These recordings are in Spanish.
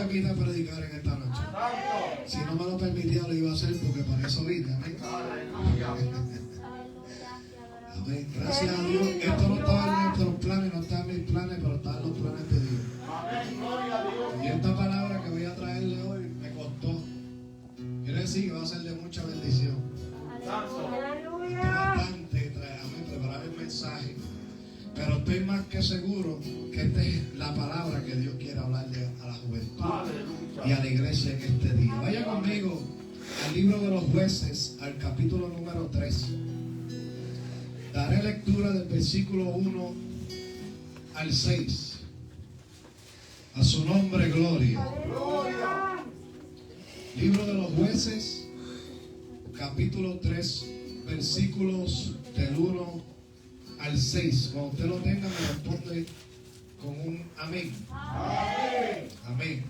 permite predicar en esta noche. Si no me lo permitía, lo iba a hacer porque para eso vine. Amén. Amén. Gracias a Dios. Esto no estaba en nuestros planes, no está en mis planes, pero está en los planes de Dios. Y esta palabra que voy a traerle hoy me costó. Quiere decir que va a ser de mucha bendición. Bastante preparar el mensaje. Pero estoy más que seguro que esta es la palabra que Dios quiere hablarle a la juventud y a la iglesia en este día. Vaya conmigo al libro de los Jueces, al capítulo número 3. Daré lectura del versículo 1 al 6. A su nombre, gloria. Libro de los Jueces, capítulo 3, versículos del 1 al 6. Cuando usted lo tenga, me responde con un amén. Amén. Amén.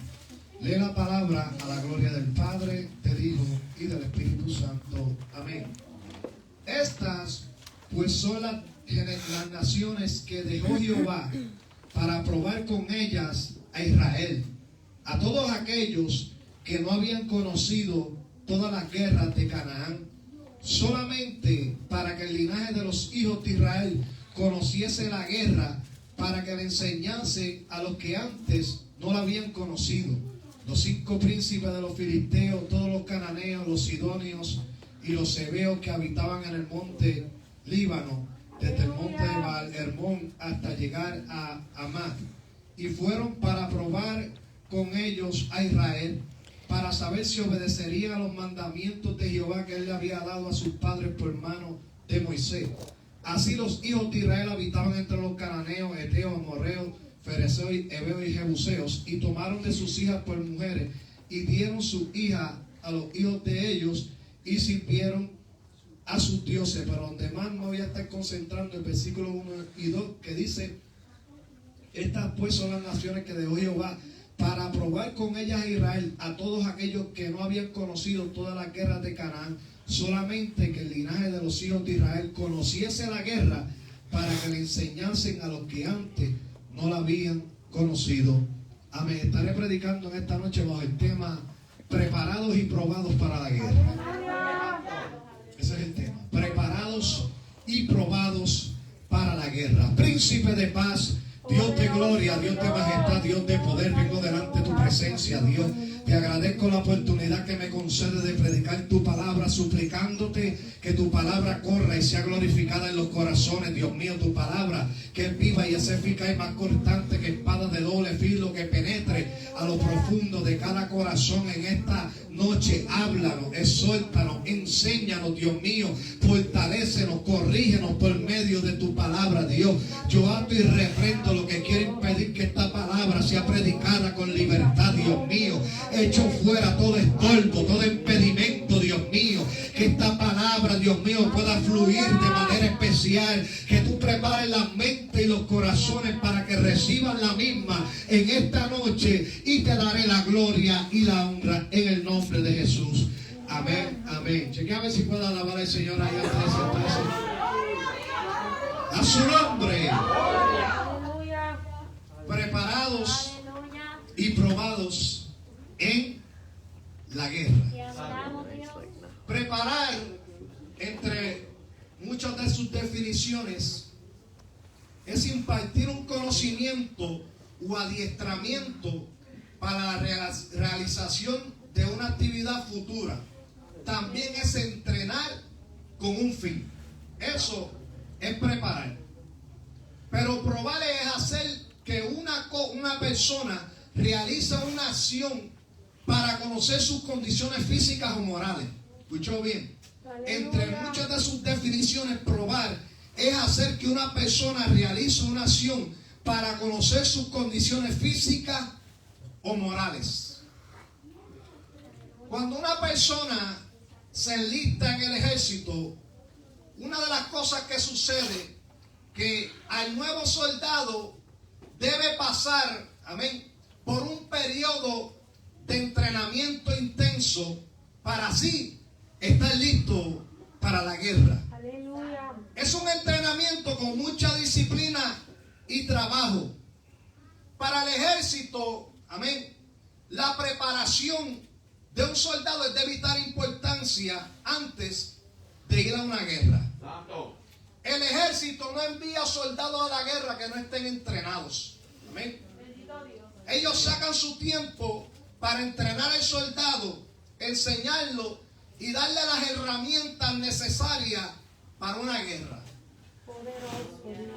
Lee la palabra a la gloria del Padre, del Hijo y del Espíritu Santo. Amén. Estas pues son las naciones que dejó Jehová para probar con ellas a Israel, a todos aquellos que no habían conocido todas las guerras de Canaán, solamente para que el linaje de los hijos de Israel conociese la guerra, para que le enseñase a los que antes no la habían conocido, los 5 príncipes de los filisteos, todos los cananeos, los sidonios y los heveos que habitaban en el monte Líbano, desde el monte de Baal Hermón hasta llegar a Amad, y fueron para probar con ellos a Israel, para saber si obedecerían a los mandamientos de Jehová que él le había dado a sus padres por mano de Moisés. Así los hijos de Israel habitaban entre los cananeos, heteos, amorreos, fereceos, heveos y jebuseos, y tomaron de sus hijas por mujeres, y dieron sus hijas a los hijos de ellos, y sirvieron a sus dioses. Pero donde más me voy a estar concentrando, el versículo 1 y 2, que dice: estas pues son las naciones que dejó Jehová para probar con ellas a Israel, a todos aquellos que no habían conocido todas las guerras de Canaán, solamente que el linaje de los hijos de Israel conociese la guerra, para que le enseñasen a los que antes no la habían conocido. Amén. Estaré predicando en esta noche bajo el tema preparados y probados para la guerra. Ese es el tema. Preparados y probados para la guerra. Príncipe de paz, Dios de gloria, Dios de majestad, Dios de poder, vengo delante de tu presencia, Dios. Te agradezco la oportunidad que me concedes de predicar tu palabra, suplicándote que tu palabra corra y sea glorificada en los corazones, Dios mío. Tu palabra que es viva y es eficaz y más cortante que espada de doble filo, que penetre a lo profundo de cada corazón en esta noche. Háblanos, exhórtanos, enséñanos, Dios mío, fortalécenos, corrígenos por medio de tu palabra, Dios. Yo ato y reprendo lo que quiere impedir que esta palabra sea predicada con libertad, Dios mío. Echo fuera todo estorbo, todo impedimento, Dios mío. Que esta palabra, Dios mío, pueda fluir de manera especial. Que tú prepares la mente y los corazones para que reciban la misma en esta noche. Y te daré la gloria y la honra en el nombre de Jesús. Amén, amén. Chequea a ver si puedo alabar al Señor ahí antes de sentarse. A su nombre. Preparados y probados en la guerra. Preparar, entre muchas de sus definiciones, es impartir un conocimiento o adiestramiento para la realización de una actividad futura. También es entrenar con un fin. Eso es preparar. Pero probar es hacer que una persona realiza una acción para conocer sus condiciones físicas o morales. ¿Escuchó bien? Entre muchas de sus definiciones, probar es hacer que una persona realice una acción para conocer sus condiciones físicas o morales. Cuando una persona se enlista en el ejército, una de las cosas que sucede, que al nuevo soldado debe pasar, amén, por un periodo de entrenamiento intenso para así estar listo para la guerra. Aleluya. Es un entrenamiento con mucha disciplina y trabajo. Para el ejército, amén, la preparación de un soldado es de vital importancia antes de ir a una guerra. El ejército no envía soldados a la guerra que no estén entrenados. Amén. Ellos sacan su tiempo para entrenar al soldado, enseñarlo y darle las herramientas necesarias para una guerra.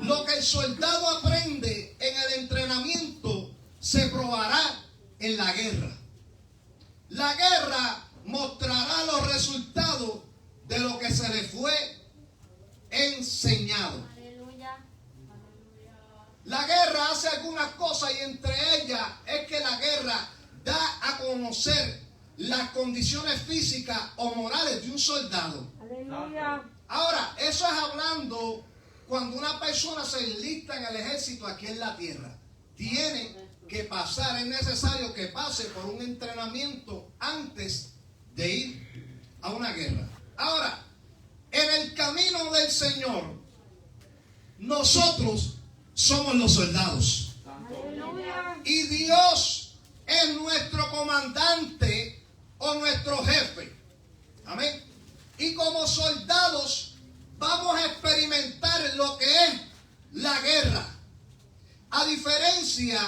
Lo que el soldado aprende en el entrenamiento se probará en la guerra. La guerra mostrará los resultados de lo que se le fue enseñado. La guerra hace algunas cosas y entre ellas es que la guerra da a conocer las condiciones físicas o morales de un soldado. Aleluya. Ahora, eso es hablando cuando una persona se enlista en el ejército aquí en la tierra. Tiene que pasar, es necesario que pase por un entrenamiento antes de ir a una guerra. Ahora, en el camino del Señor, nosotros somos los soldados. Aleluya. Y Dios es nuestro comandante o nuestro jefe. Amén. Y como soldados vamos a experimentar lo que es la guerra. A diferencia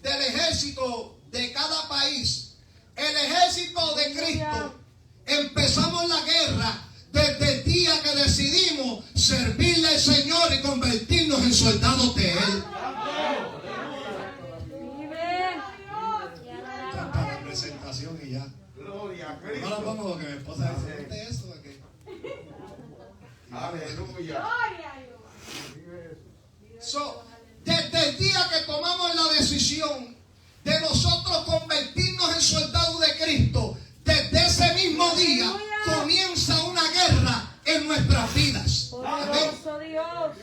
del ejército de cada país, el ejército de Cristo, empezamos la guerra desde el día que decidimos servirle al Señor y convertirnos en soldados de Él. Tanta representación y ya. No lo pongo porque mi esposa dice, ¿viste eso? Aleluya. Desde el día que tomamos la decisión de nosotros convertirnos en soldados de Cristo, desde ese mismo día comienza una guerra en nuestras vidas. Poderoso Dios.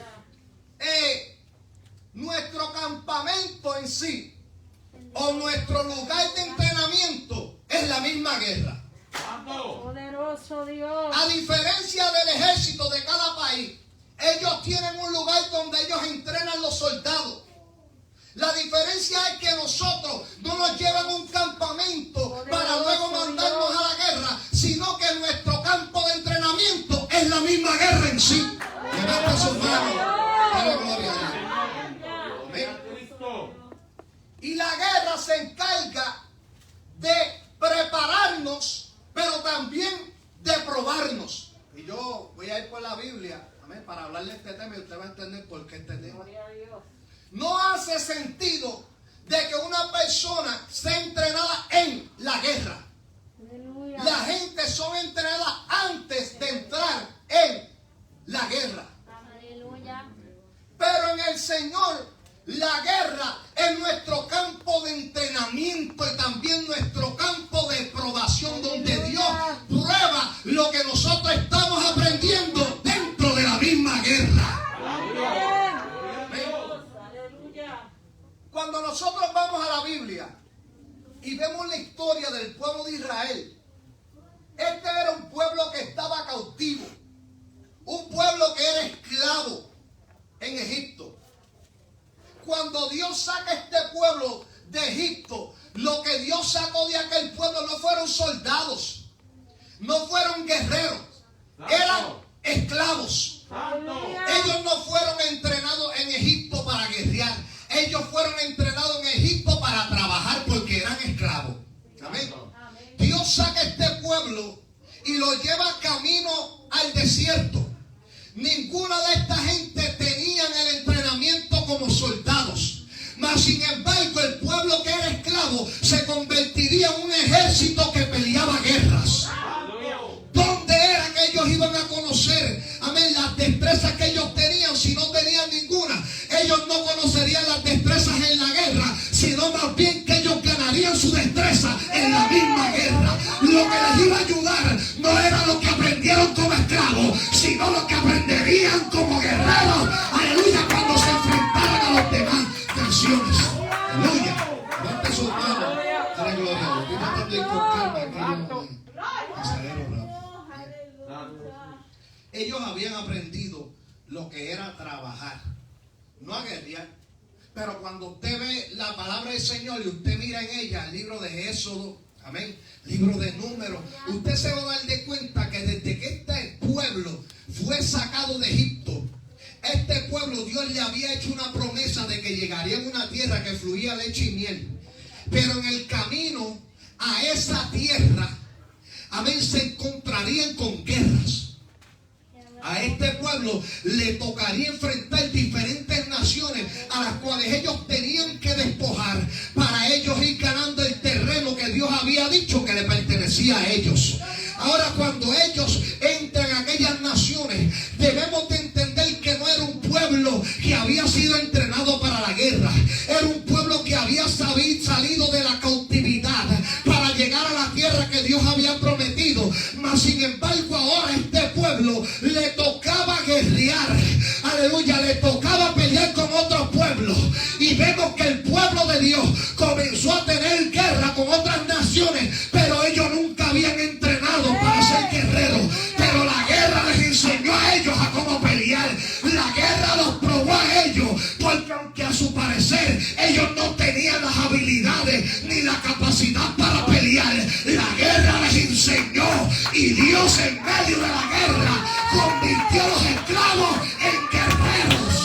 Nuestro campamento en sí o nuestro lugar de entrenamiento es la misma guerra. Poderoso Dios. A diferencia del ejército de cada país, ellos tienen un lugar donde ellos entrenan los soldados. La diferencia es que nosotros no nos llevan a un campamento para luego mandarnos a la guerra, sino que nuestro campo de entrenamiento es la misma guerra en sí. Levanta sus manos. Dale gloria a Dios. Amén. Y la guerra se encarga de prepararnos, pero también de probarnos. Y yo voy a ir por la Biblia, amén, para hablarle de este tema y usted va a entender por qué este tema. No hace sentido de que una persona sea entrenada en la guerra. Aleluya. La gente son entrenadas antes de entrar en la guerra. Aleluya. Pero en el Señor, la guerra es nuestro campo de entrenamiento y también nuestro campo de probación, donde Dios prueba lo que nosotros estamos aprendiendo dentro de la misma guerra. Cuando nosotros vamos a la Biblia y vemos la historia del pueblo de Israel, este era un pueblo que estaba cautivo, un pueblo que era esclavo en Egipto. Cuando Dios saca este pueblo de Egipto, lo que Dios sacó de aquel pueblo no fueron soldados, no fueron guerreros, eran esclavos. Ellos no fueron entrenados en Egipto para guerrear. Ellos fueron entrenados en Egipto para trabajar porque eran esclavos. Amén. Dios saca este pueblo y lo lleva camino al desierto. Ninguna de esta gente tenían el entrenamiento como soldados. Mas sin embargo, el pueblo que era esclavo se convertiría en un ejército que peleaba guerras. ¿Dónde era que ellos iban a conocer, amén, las destrezas que ellos tenían si no tenían ninguna? Ellos no conocerían las destrezas en la guerra, sino más bien que ellos ganarían su destreza en la misma guerra. Lo que les iba a ayudar no era lo que aprendieron como esclavos, sino lo que aprenderían como guerreros. Aleluya, cuando se enfrentaran a los demás naciones. Aleluya. Levante sus manos. Dale gloria a Dios. Estoy tratando de ir con calma aquí. Ellos habían aprendido lo que era trabajar, no a guerrear. Pero cuando usted ve la palabra del Señor y usted mira en ella el libro de Éxodo, amén, libro de Números, usted se va a dar de cuenta que desde que este pueblo fue sacado de Egipto, este pueblo Dios le había hecho una promesa de que llegaría a una tierra que fluía leche y miel. Pero en el camino a esa tierra, amén, se encontrarían con guerras. A este pueblo le tocaría enfrentar diferentes naciones a las cuales ellos tenían que despojar para ellos ir ganando el terreno que Dios había dicho que le pertenecía a ellos. Ahora, cuando ellos entran a aquellas naciones, debemos de entender que no era un pueblo que había sido entrenado para la guerra. Era un pueblo que había salido de la cautividad para llegar a la tierra que Dios había prometido. Mas sin embargo, ahora a este pueblo le tocaba guerrear. Aleluya, le tocaba pelear con otros pueblos. Y vemos que el pueblo de Dios comenzó a tener guerra con otras naciones, pero ellos nunca habían entrenado para ser guerreros. Pero la guerra les enseñó a ellos a cómo pelear. La guerra los probó a ellos, porque aunque a su parecer ellos no tenían las habilidades ni la capacidad para pelear, la guerra les enseñó. Y Dios en medio de la guerra convirtió a los esclavos en guerreros.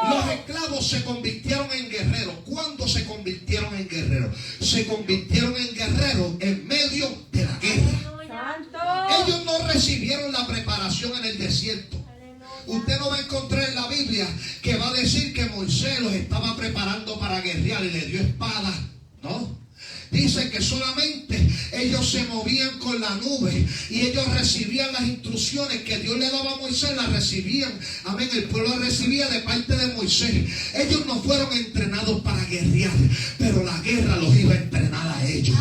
Los esclavos se convirtieron en guerreros. ¿Cuándo se convirtieron en guerreros? Se convirtieron en guerreros en medio de la guerra. Ellos no recibieron la preparación en el desierto. Usted no va a encontrar en la Biblia que va a decir que Moisés los estaba preparando para guerrear y le dio espada. No. Dice que solamente ellos se movían con la nube y ellos recibían las instrucciones que Dios le daba a Moisés, las recibían. Amén, el pueblo las recibía de parte de Moisés. Ellos no fueron entrenados para guerrear, pero la guerra los iba a entrenar a ellos.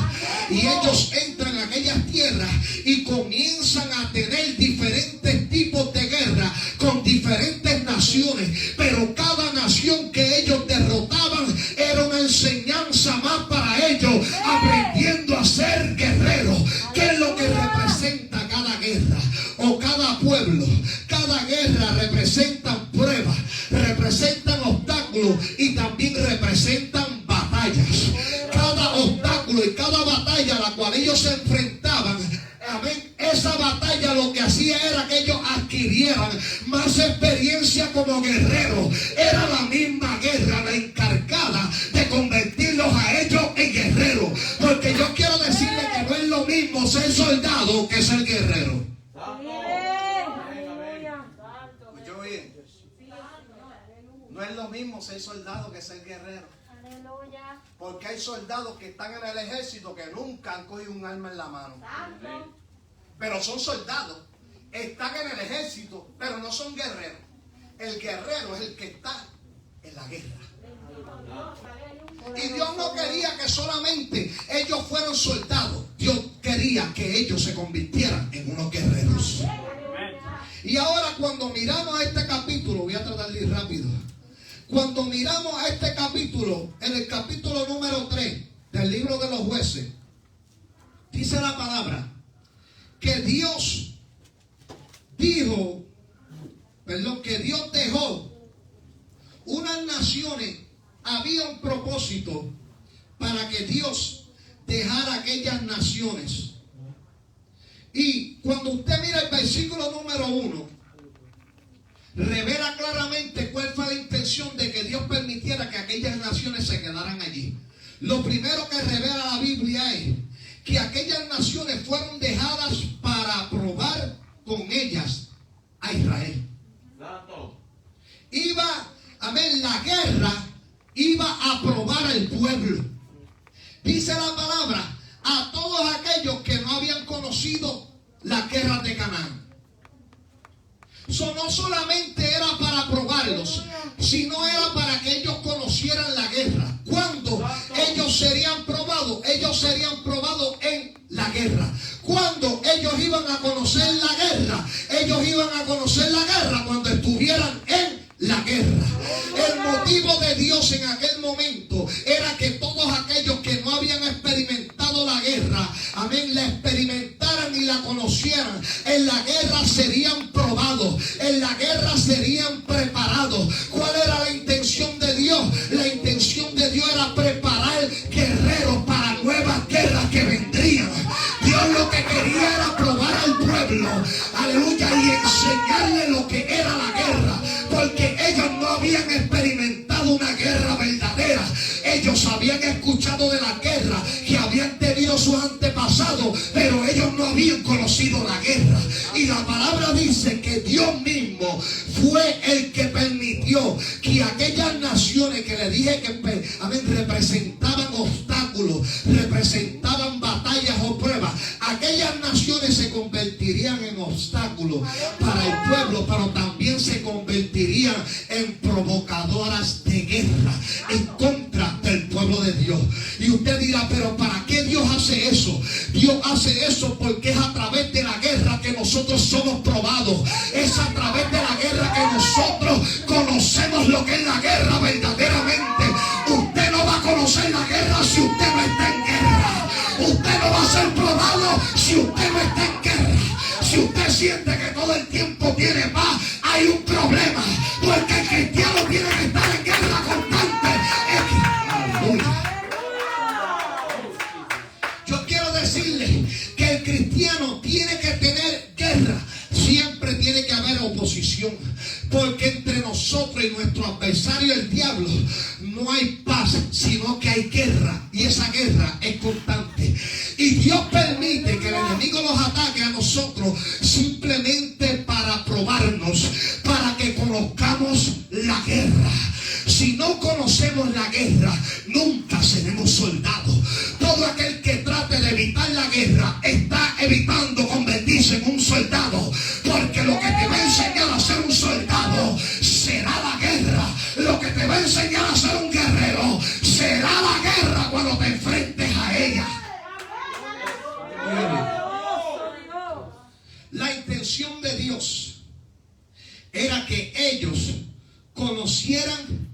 Y ellos entran a aquellas tierras y comienzan a tener diferentes tipos de guerra con diferentes naciones. Pero cada nación que ellos derrotaban era una enseñanza más para ellos, aprendiendo a ser guerreros. ¿Qué es lo que representa cada guerra o cada pueblo? Cada guerra representan pruebas, representan obstáculos y también representan batallas. Cada obstáculo y cada batalla a la cual ellos se enfrentaban, amén, esa batalla lo que hacía era que ellos adquirieran más experiencia como guerreros. Era la misma guerra la encargada de convertirlos a ellos en guerreros. Porque yo quiero decirle que no es lo mismo ser soldado que ser guerrero. ¿Escuchó bien? No es lo mismo ser soldado que ser guerrero. Porque hay soldados que están en el ejército que nunca han cogido un arma en la mano. Pero son soldados. Están en el ejército, pero no son guerreros. El guerrero es el que está en la guerra. Y Dios no quería que solamente ellos fueran soldados. Dios quería que ellos se convirtieran en unos guerreros. Y ahora cuando miramos a este capítulo, voy a tratar de ir rápido. Cuando miramos a este capítulo, en el capítulo número 3 del libro de los Jueces, dice la palabra que Dios que Dios dejó unas naciones. Había un propósito para que Dios dejara aquellas naciones. Y cuando usted mira el versículo número 1, revela claramente cuál fue la intención de que Dios permitiera que aquellas naciones se quedaran allí. Lo primero que revela la Biblia es que aquellas naciones fueron dejadas para probar con ellas a Israel. Amén, la guerra iba a probar al pueblo. Dice la palabra, a todos aquellos que no habían conocido las guerras de Canaán. Eso no solamente era para probarlos, sino era para que ellos conocieran la guerra. ¿Cuándo ellos serían probados? Ellos serían probados en la guerra. ¿Cuándo ellos iban a conocer la guerra? Ellos iban a conocer la guerra cuando estuvieran en la guerra. El motivo de Dios en aquel momento era que todos aquellos que no habían experimentado la guerra, amén, la experimentaran y la conocieran. En la guerra serían probados, en la guerra serían preparados. guerra verdadera. Ellos habían escuchado de la guerra que habían tenido sus antepasados, pero ellos no habían conocido la guerra. Y la palabra dice que Dios mismo fue el que permitió que aquellas naciones que le dije que representaban obstáculos, representaban batallas o pruebas, aquellas naciones se convertirían en obstáculos para el pueblo, pero también se convertirían en provocadoras de guerra en contra del pueblo de Dios. Y usted dirá, pero ¿para qué Dios hace eso? Dios hace eso porque es a través de la guerra que nosotros somos probados. Es a través de la guerra que nosotros conocemos lo que es la guerra verdaderamente. Usted no va a conocer la guerra si usted no está en guerra. Usted no va a ser probado si usted no está en guerra. Si usted siente que todo el tiempo tiene paz, hay un problema. Porque el cristiano tiene que estar en guerra constante. Aleluya. Yo quiero decirle que el cristiano tiene que tener guerra. Siempre tiene que haber oposición. Porque entre nosotros y nuestro adversario, el diablo, no hay paz, sino que hay guerra. Y esa guerra es constante. Y Dios permite que el enemigo nos ataque a nosotros simplemente para probarnos, para que conozcamos la guerra. Si no conocemos la guerra, nunca seremos soldados. Todo aquel que trate de evitar la guerra está evitando convertirse en un soldado. Porque lo que te va a enseñar a ser un soldado será la guerra. Lo que te va a enseñar a ser un guerrero será la guerra cuando te enfrentes a ella. La intención de Dios era que ellos conocieran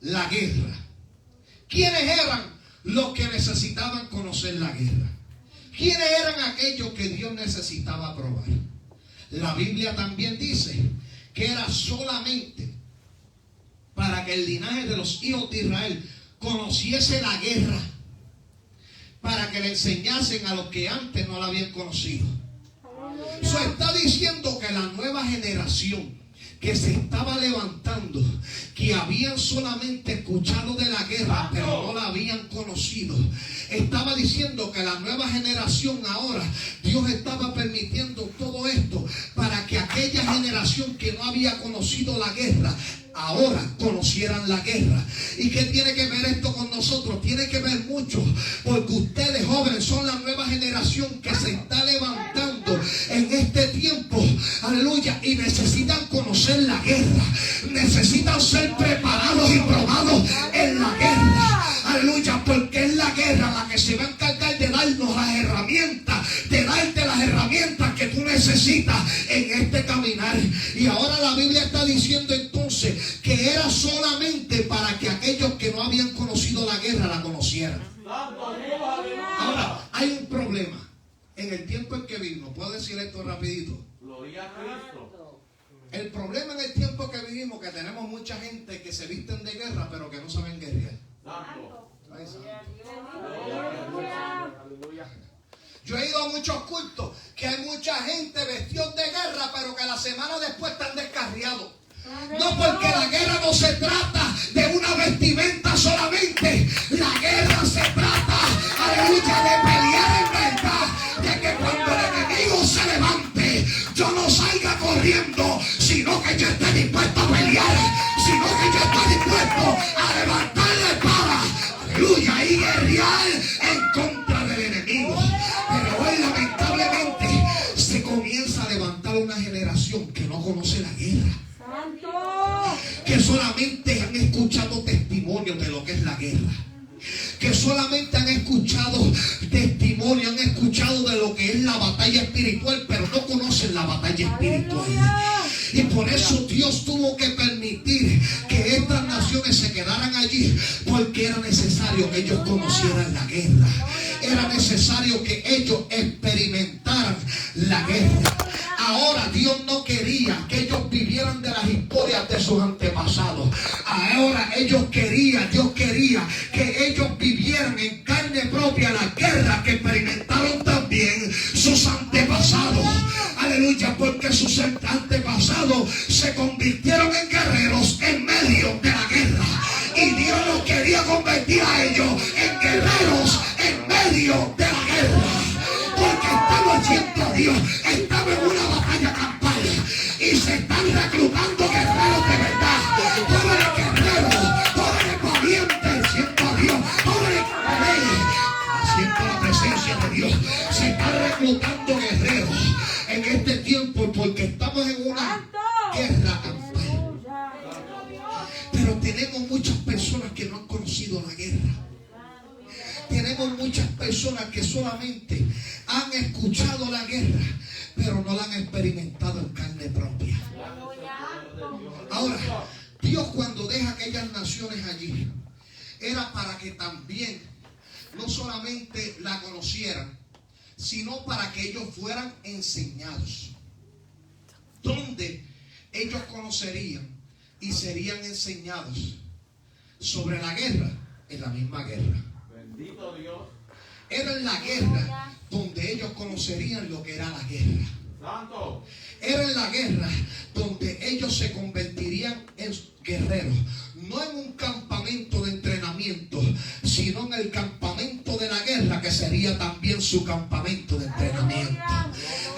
la guerra. ¿Quiénes eran los que necesitaban conocer la guerra? ¿Quiénes eran aquellos que Dios necesitaba probar? La Biblia también dice que era solamente para que el linaje de los hijos de Israel conociese la guerra, para que le enseñasen a los que antes no la habían conocido. Eso está diciendo que la nueva generación que se estaba levantando, que habían solamente escuchado de la guerra pero no la habían conocido, estaba diciendo que la nueva generación ahora, Dios estaba permitiendo todo esto para que aquella generación que no había conocido la guerra ahora conocieran la guerra. ¿Y qué tiene que ver esto con nosotros? Tiene que ver mucho, porque ustedes jóvenes son la nueva generación que se está levantando en este tiempo, aleluya, y necesitan conocer la guerra, necesitan ser preparados y probados en la guerra, aleluya, porque es la guerra la que se va a encargar de darnos las herramientas, de darte las herramientas que tú necesitas en este caminar. Y ahora la Biblia está diciendo entonces que era solamente para que aquellos que no habían conocido la guerra la conocieran. Ahora, hay un problema en el tiempo en que vivimos. ¿Puedo decir esto rapidito? Gloria a Cristo. El problema en el tiempo que vivimos es que tenemos mucha gente que se visten de guerra pero que no saben guerrear. Yo he ido a muchos cultos que hay mucha gente vestidos de guerra pero que la semana después están descarriados. No, porque la guerra no se trata de una vestimenta solamente. La guerra se trata, aleluya, de pelear en verdad. De que cuando el enemigo se levante, yo no salga corriendo, sino que yo esté dispuesto a pelear, sino que yo esté dispuesto a levantar la espada, aleluya, y guerrear en contra del enemigo. Pero hoy lamentablemente se comienza a levantar una generación que no conoce la guerra, que solamente han escuchado testimonios de lo que es la guerra, que solamente han escuchado testimonio, han escuchado de lo que es la batalla espiritual, pero no conocen la batalla espiritual. Y por eso Dios tuvo que permitir que estas naciones se quedaran allí, porque era necesario que ellos conocieran la guerra, era necesario que ellos experimentaran la guerra. Ahora Dios no quería que ellos vivieran de las historias de sus antepasados. Ahora Dios quería que ellos vivieran en carne propia la guerra que experimentaron también sus antepasados. Aleluya, porque sus antepasados se convirtieron en guerreros en medio de la guerra. convertir a ellos en guerreros en medio de la guerra. Porque estamos haciendo a Dios, estamos en una batalla campal y se están reclutando guerreros de verdad. Jóvenes guerreros, jóvenes valientes, siento a Dios, jóvenes que siento la presencia de Dios. Se están reclutando guerreros en este tiempo porque estamos en una guerra campal. Pero tenemos muchas personas que no han conocido la guerra. Tenemos muchas personas que solamente han escuchado la guerra, pero no la han experimentado en carne propia. Ahora, Dios cuando deja aquellas naciones allí, era para que también no solamente la conocieran, sino para que ellos fueran enseñados. Donde ellos conocerían y serían enseñados sobre la guerra, en la misma guerra. Bendito Dios. Era en la guerra donde ellos conocerían lo que era la guerra. Santo. Era en la guerra donde ellos se convertirían en guerreros. No en un campamento de entrenamiento, sino en el campamento de la guerra, que sería también su campamento de entrenamiento.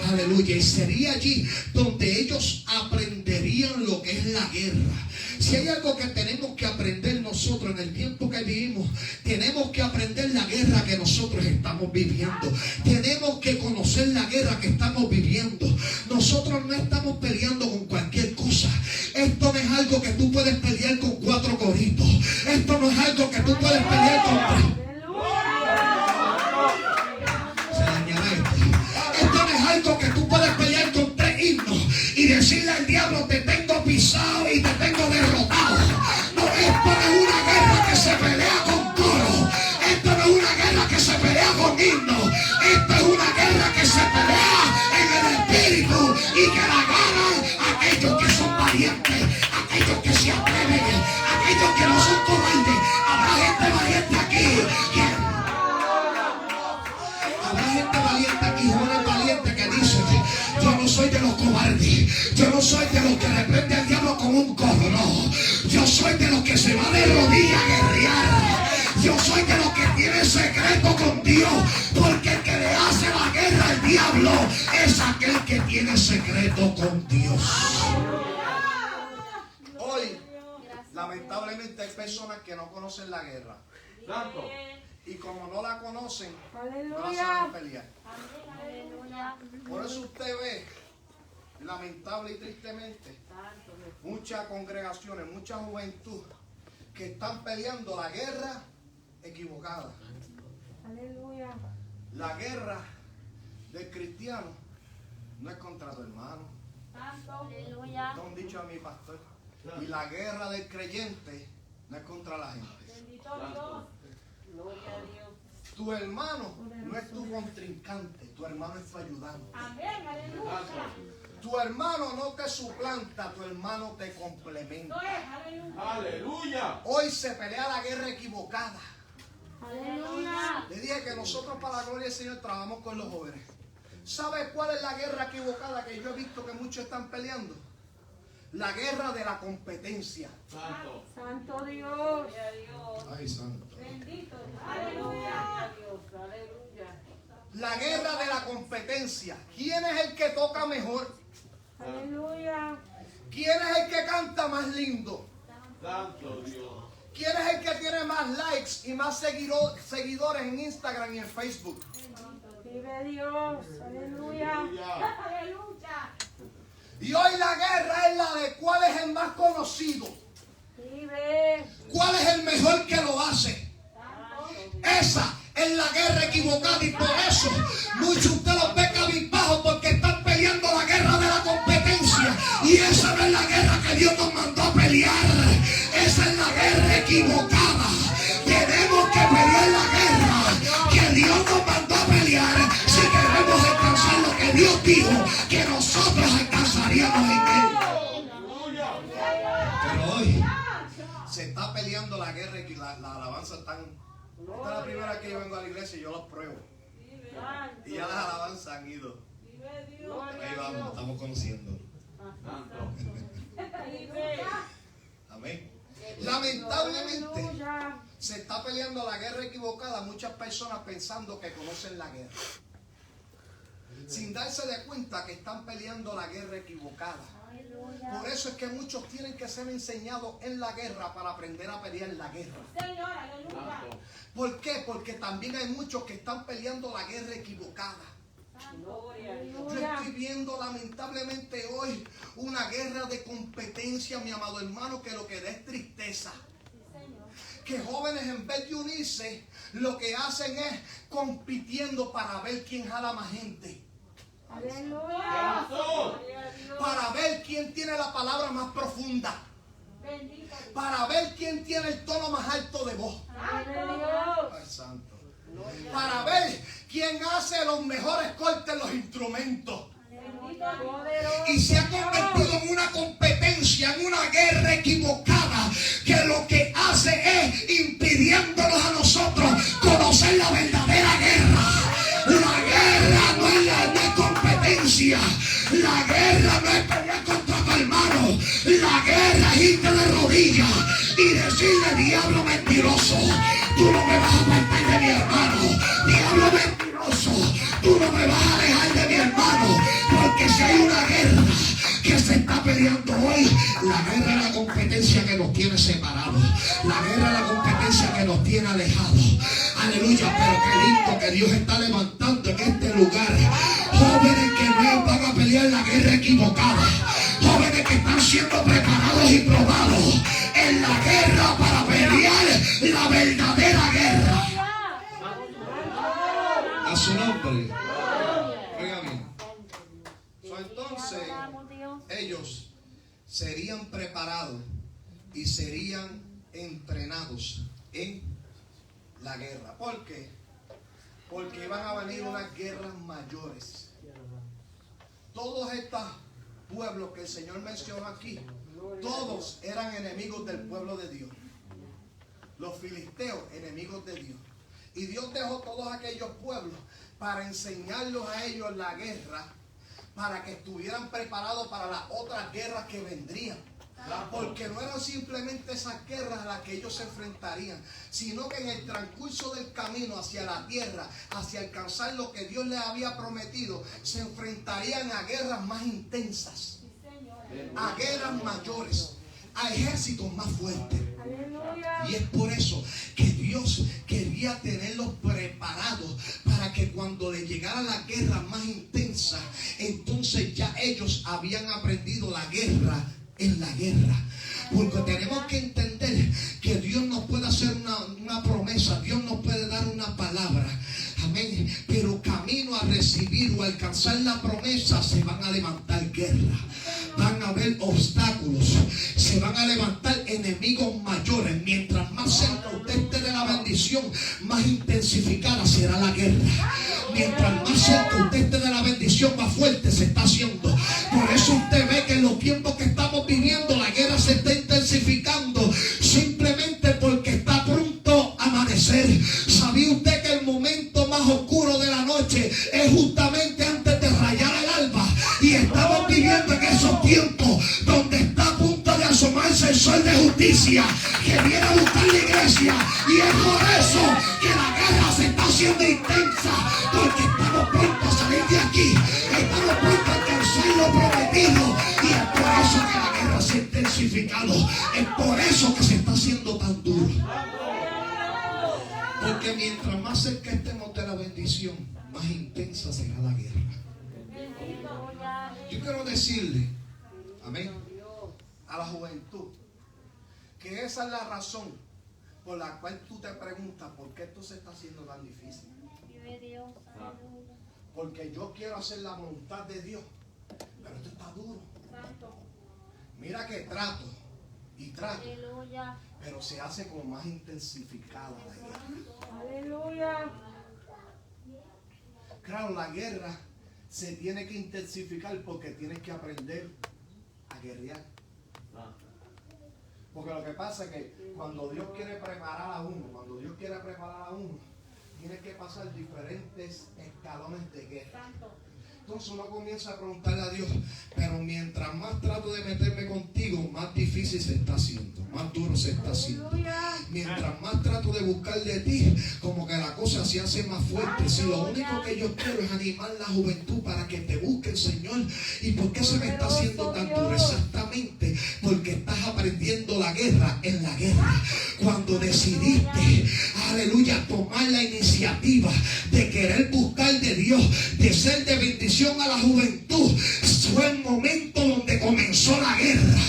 Aleluya. Y sería allí donde ellos aprenderían lo que es la guerra. Si hay algo que tenemos que aprender nosotros en el tiempo que vivimos, tenemos que aprender la guerra que nosotros estamos viviendo. Tenemos que conocer la guerra que estamos viviendo. Nosotros no estamos peleando con cualquier cosa. Esto no es algo que tú puedes pelear con 4 coritos. Esto no es algo que tú puedes pelear con 3. Se dañará esto. Esto no es algo que tú puedes pelear con 3 himnos y decirle al diablo: te tengo pisado y te tengo derrotado. No, esto no es una guerra que se pelea con coro. Esto no es una guerra que se pelea con himnos. Esto es una guerra que se pelea en el espíritu y que la ganan aquellos que son valientes, aquellos que se atreven, aquellos que no son cobardes. Habrá gente valiente aquí. Habrá gente valiente aquí, jóvenes valientes que dicen: yo no soy de los cobardes, yo no soy de los que reprende al diablo con un codo, no. Yo soy de los que se va de rodillas a guerrear. Yo soy de los que tiene secreto con Dios, porque el que le hace la guerra al diablo es aquel que tiene secreto con Dios. Hoy, lamentablemente, hay personas que no conocen la guerra. Santo. Y como no la conocen, no la Aleluya. saben pelear. Aleluya. Por eso usted ve, lamentable y tristemente, muchas congregaciones, mucha juventud que están peleando la guerra equivocada. Aleluya. La guerra del cristiano no es contra tu hermano. Aleluya. No han dicho a mi pastor. Y la guerra del creyente no es contra la gente. Bendito Dios. Gloria a Dios. Tu hermano no es tu contrincante, tu hermano es tu ayudante. Amén. Aleluya. Tu hermano no te suplanta, tu hermano te complementa. Aleluya. Aleluya. Hoy se pelea la guerra equivocada. Aleluya. Le dije que nosotros, para la gloria del Señor, trabajamos con los jóvenes. ¿Sabes cuál es la guerra equivocada que yo he visto que muchos están peleando? La guerra de la competencia. Santo. Santo Dios. Ay, santo. Bendito. Aleluya. La guerra de la competencia. ¿Quién es el que toca mejor? Aleluya. ¿Quién es el que canta más lindo? Santo Dios. ¿Quién es el que tiene más likes y más seguidores en Instagram y en Facebook? Vive Dios. Aleluya. Aleluya. Y hoy la guerra es la de cuál es el más conocido, Vive. cuál es el mejor que lo hace. Esa es la guerra equivocada y por eso muchos de usted los ve cabizbajos porque están peleando la guerra de la competencia. Y esa no es la guerra que Dios nos mandó a pelear. Esa es la guerra equivocada. Tenemos que pelear la guerra que Dios nos mandó a pelear si queremos alcanzar lo que Dios dijo que nosotros alcanzaríamos en Él. Pero hoy se está peleando la guerra y la alabanza están... Esta es la primera vez que yo vengo a la iglesia y yo los pruebo. Y ya las alabanzas han ido. Ahí vamos, estamos conociendo. Santo. Amén. Lamentablemente Aleluya. se está peleando la guerra equivocada muchas personas pensando que conocen la guerra, sin darse de cuenta que están peleando la guerra equivocada. Por eso es que muchos tienen que ser enseñados en la guerra para aprender a pelear la guerra. Señor, aleluya. Santo. ¿Por qué? Porque también hay muchos que están peleando la guerra equivocada. Yo Aleluya. estoy viendo lamentablemente hoy una guerra de competencia, mi amado hermano, que lo que da es tristeza. Que jóvenes en vez de unirse, lo que hacen es compitiendo para ver quién jala más gente. Aleluya. Para ver quién tiene la palabra más profunda. Bendito. Para ver quién tiene el tono más alto de voz. Aleluya. Ay, santo. Para ver quién hace los mejores cortes en los instrumentos. Bendito. Poderoso. Y se ha convertido en una competencia, en una guerra equivocada, que lo que hace es impidiéndonos a nosotros conocer la verdadera guerra. La guerra no es competencia. La guerra no es pelear contra tu hermano. La guerra es irte de rodillas y decirle: diablo mentiroso, tú no me vas a apartar de mi hermano. Diablo mentiroso, tú no me vas a alejar de mi hermano. Porque si hay una guerra que se está peleando hoy, la guerra es la competencia que nos tiene separados. La guerra es la competencia que nos tiene alejados. Aleluya, pero qué lindo que Dios está levantando en este lugar jóvenes que no van a pelear la guerra equivocada. Jóvenes que están siendo preparados y probados en la guerra para pelear la verdadera guerra. A su nombre. Oiga bien. Entonces, ellos serían preparados y serían entrenados en la guerra. ¿Por qué? Porque iban a venir unas guerras mayores. Todos estos pueblos que el Señor menciona aquí, todos eran enemigos del pueblo de Dios. Los filisteos, enemigos de Dios. Y Dios dejó todos aquellos pueblos para enseñarlos a ellos la guerra, para que estuvieran preparados para las otras guerras que vendrían. Porque no eran simplemente esas guerras a las que ellos se enfrentarían, sino que en el transcurso del camino hacia la tierra, hacia alcanzar lo que Dios les había prometido, se enfrentarían a guerras más intensas, a guerras mayores, a ejércitos más fuertes. Aleluya. Y es por eso que Dios quería tenerlos preparados para que cuando les llegara la guerra más intensa, entonces ya ellos habían aprendido la guerra en la guerra. Porque tenemos que entender que Dios nos puede hacer una promesa, Dios nos puede dar una palabra, amén, pero camino a recibir o alcanzar la promesa se van a levantar guerras, van a haber obstáculos, se van a levantar enemigos mayores. Mientras más cerca usted esté de la bendición, más intensificada será la guerra. Mientras más cerca usted esté de la bendición, más fuerte se está haciendo. Por eso usted ve que en los tiempos que estamos viviendo la guerra se está intensificando, simplemente porque está pronto a amanecer. ¿Sabía usted que el momento más oscuro de la noche es justamente antes de rayar el alba? Y estamos viviendo en esos tiempos donde está a punto de asomarse el sol de justicia que viene a buscar la iglesia. Y es por eso que la guerra se está haciendo intensa, porque estamos pronto a salir de aquí, estamos pronto a alcanzar lo prometido. Y es por eso que la guerra se ha intensificado, es por eso que se está haciendo tan duro. Porque mientras más cerca estemos de la bendición, más intensa será la guerra. Yo quiero decirle, amén, a la juventud, que esa es la razón por la cual tú te preguntas por qué esto se está haciendo tan difícil. Porque yo quiero hacer la voluntad de Dios, pero esto está duro. Mira que trato y trato, pero se hace como más intensificada la guerra. Aleluya. Claro, la guerra se tiene que intensificar porque tienes que aprender a guerrear. Porque lo que pasa es que cuando Dios quiere preparar a uno, tiene que pasar diferentes escalones de guerra. Entonces uno comienza a preguntarle a Dios, pero mientras más trato de meterme contigo, más difícil se está haciendo, más duro se está haciendo. Mientras más trato de buscar de ti, como que la cosa se hace más fuerte. Si lo único que yo quiero es animar la juventud para que te busquen, Señor. ¿Y por qué se me está haciendo tan duro? Exactamente porque estás aprendiendo la guerra en la guerra. Cuando decidiste, aleluya, tomar la iniciativa de querer buscar de Dios, de ser de bendición a la juventud, fue el momento donde comenzó la guerra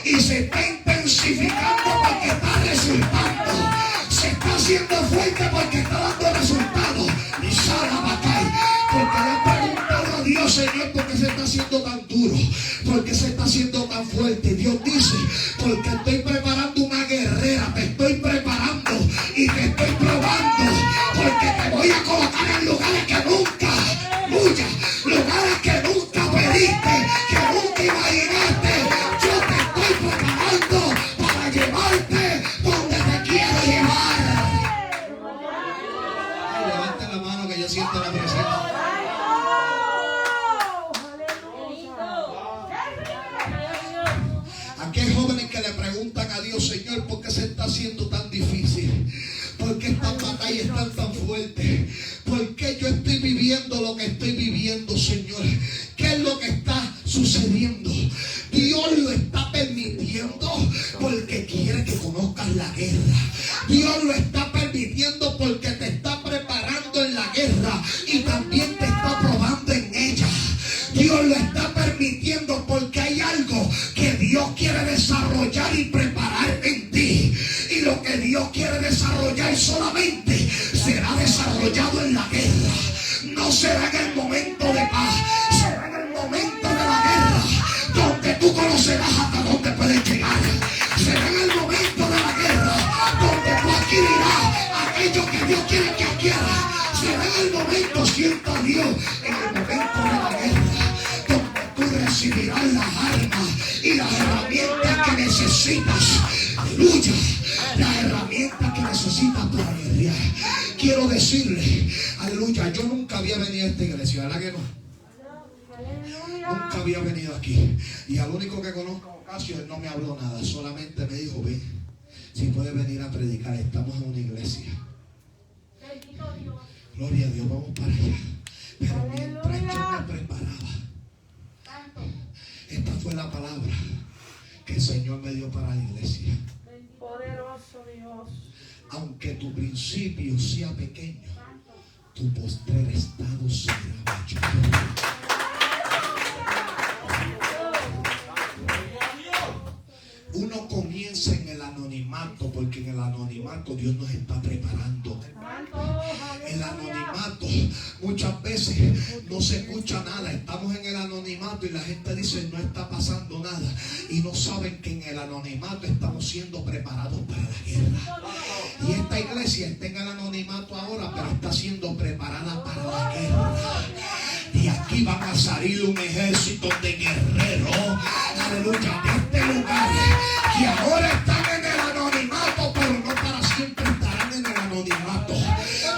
y se está intensificando porque está resultando, se está haciendo fuerte porque está dando resultados. Y Sarabacay, porque le he preguntado a Dios, Señor, ¿por qué se está haciendo tan duro? ¿Por qué se está haciendo tan fuerte? Dios dice, porque estoy preparando una guerrera, te estoy preparando y te estoy probando, porque te voy a colocar en lugares que nunca, lugares que nunca pediste, que nunca imaginaste. Yo te estoy preparando para llevarte donde te quiero llevar. Ay, levanta la mano que yo siento la presencia. Aquí hay jóvenes que le preguntan a Dios, Señor, ¿por qué se está haciendo tan difícil? ¿Por qué estas batallas están tan fuertes? ¿Por qué yo estoy viviendo lo que estoy viviendo, Señor? ¿Qué es lo que está sucediendo? Dios lo está permitiendo porque quiere que conozcas la guerra. Dios lo está permitiendo porque te está preparando en la guerra y también te está probando en ella. Dios lo está permitiendo porque hay algo que Dios quiere desarrollar y preparar en ti. Y lo que Dios quiere desarrollar solamente será desarrollado en la guerra. No será en el momento de paz, será en el momento de la guerra, donde tú conocerás hasta dónde puedes llegar. Será en el momento de la guerra donde tú adquirirás aquello que Dios quiere que adquieras. Será en el momento, sienta a Dios, en el momento de la guerra, donde tú recibirás las armas y las herramientas que necesitas. Aleluya. Las herramientas que necesitas para guerrear. Quiero decirle, aleluya, yo nunca había venido a esta iglesia, ¿verdad que no? Nunca había venido aquí. Y al único que conozco a Ocasio, él no me habló nada, solamente me dijo, ven, si puedes venir a predicar, estamos en una iglesia. Gloria a Dios, vamos para allá. Pero mientras yo me preparaba, esta fue la palabra que el Señor me dio para la iglesia. Poderoso Dios. Aunque tu principio sea pequeño, tu postrer estado será mayor. Uno comienza en el anonimato porque en el anonimato Dios nos está preparando. El anonimato muchas veces no se escucha nada. Estamos en el anonimato y la gente dice no está pasando nada y no saben que en el anonimato estamos siendo preparados para la guerra. Y esta iglesia está en el anonimato ahora, pero está siendo preparada para la guerra. Y aquí van a salir un ejército de guerreros, aleluya, de este lugar, que ahora están en el anonimato, pero no para siempre estarán en el anonimato.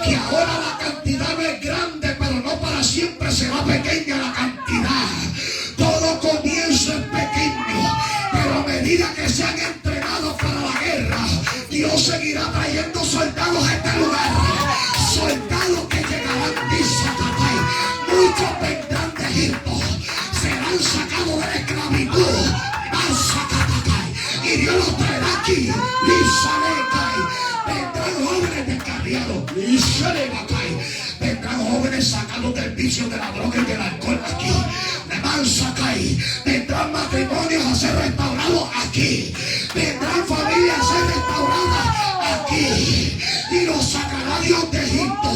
Que ahora la cantidad no es grande, pero no para siempre será pequeña la cantidad. Todo comienza en pequeño, pero a medida que sean entrenados para la guerra, Dios seguirá trayendo soldados a este lugar. Soldados que llegarán, dice Tatay. Muchos vendrán de Egipto, serán sacados de la esclavitud, y Dios los traerá aquí. Vendrán jóvenes descarriados, vendrán jóvenes sacados del vicio de la droga y del alcohol aquí. Vendrán matrimonios a ser restaurados aquí. Vendrán familias a ser restauradas aquí. Y los sacará Dios de Egipto,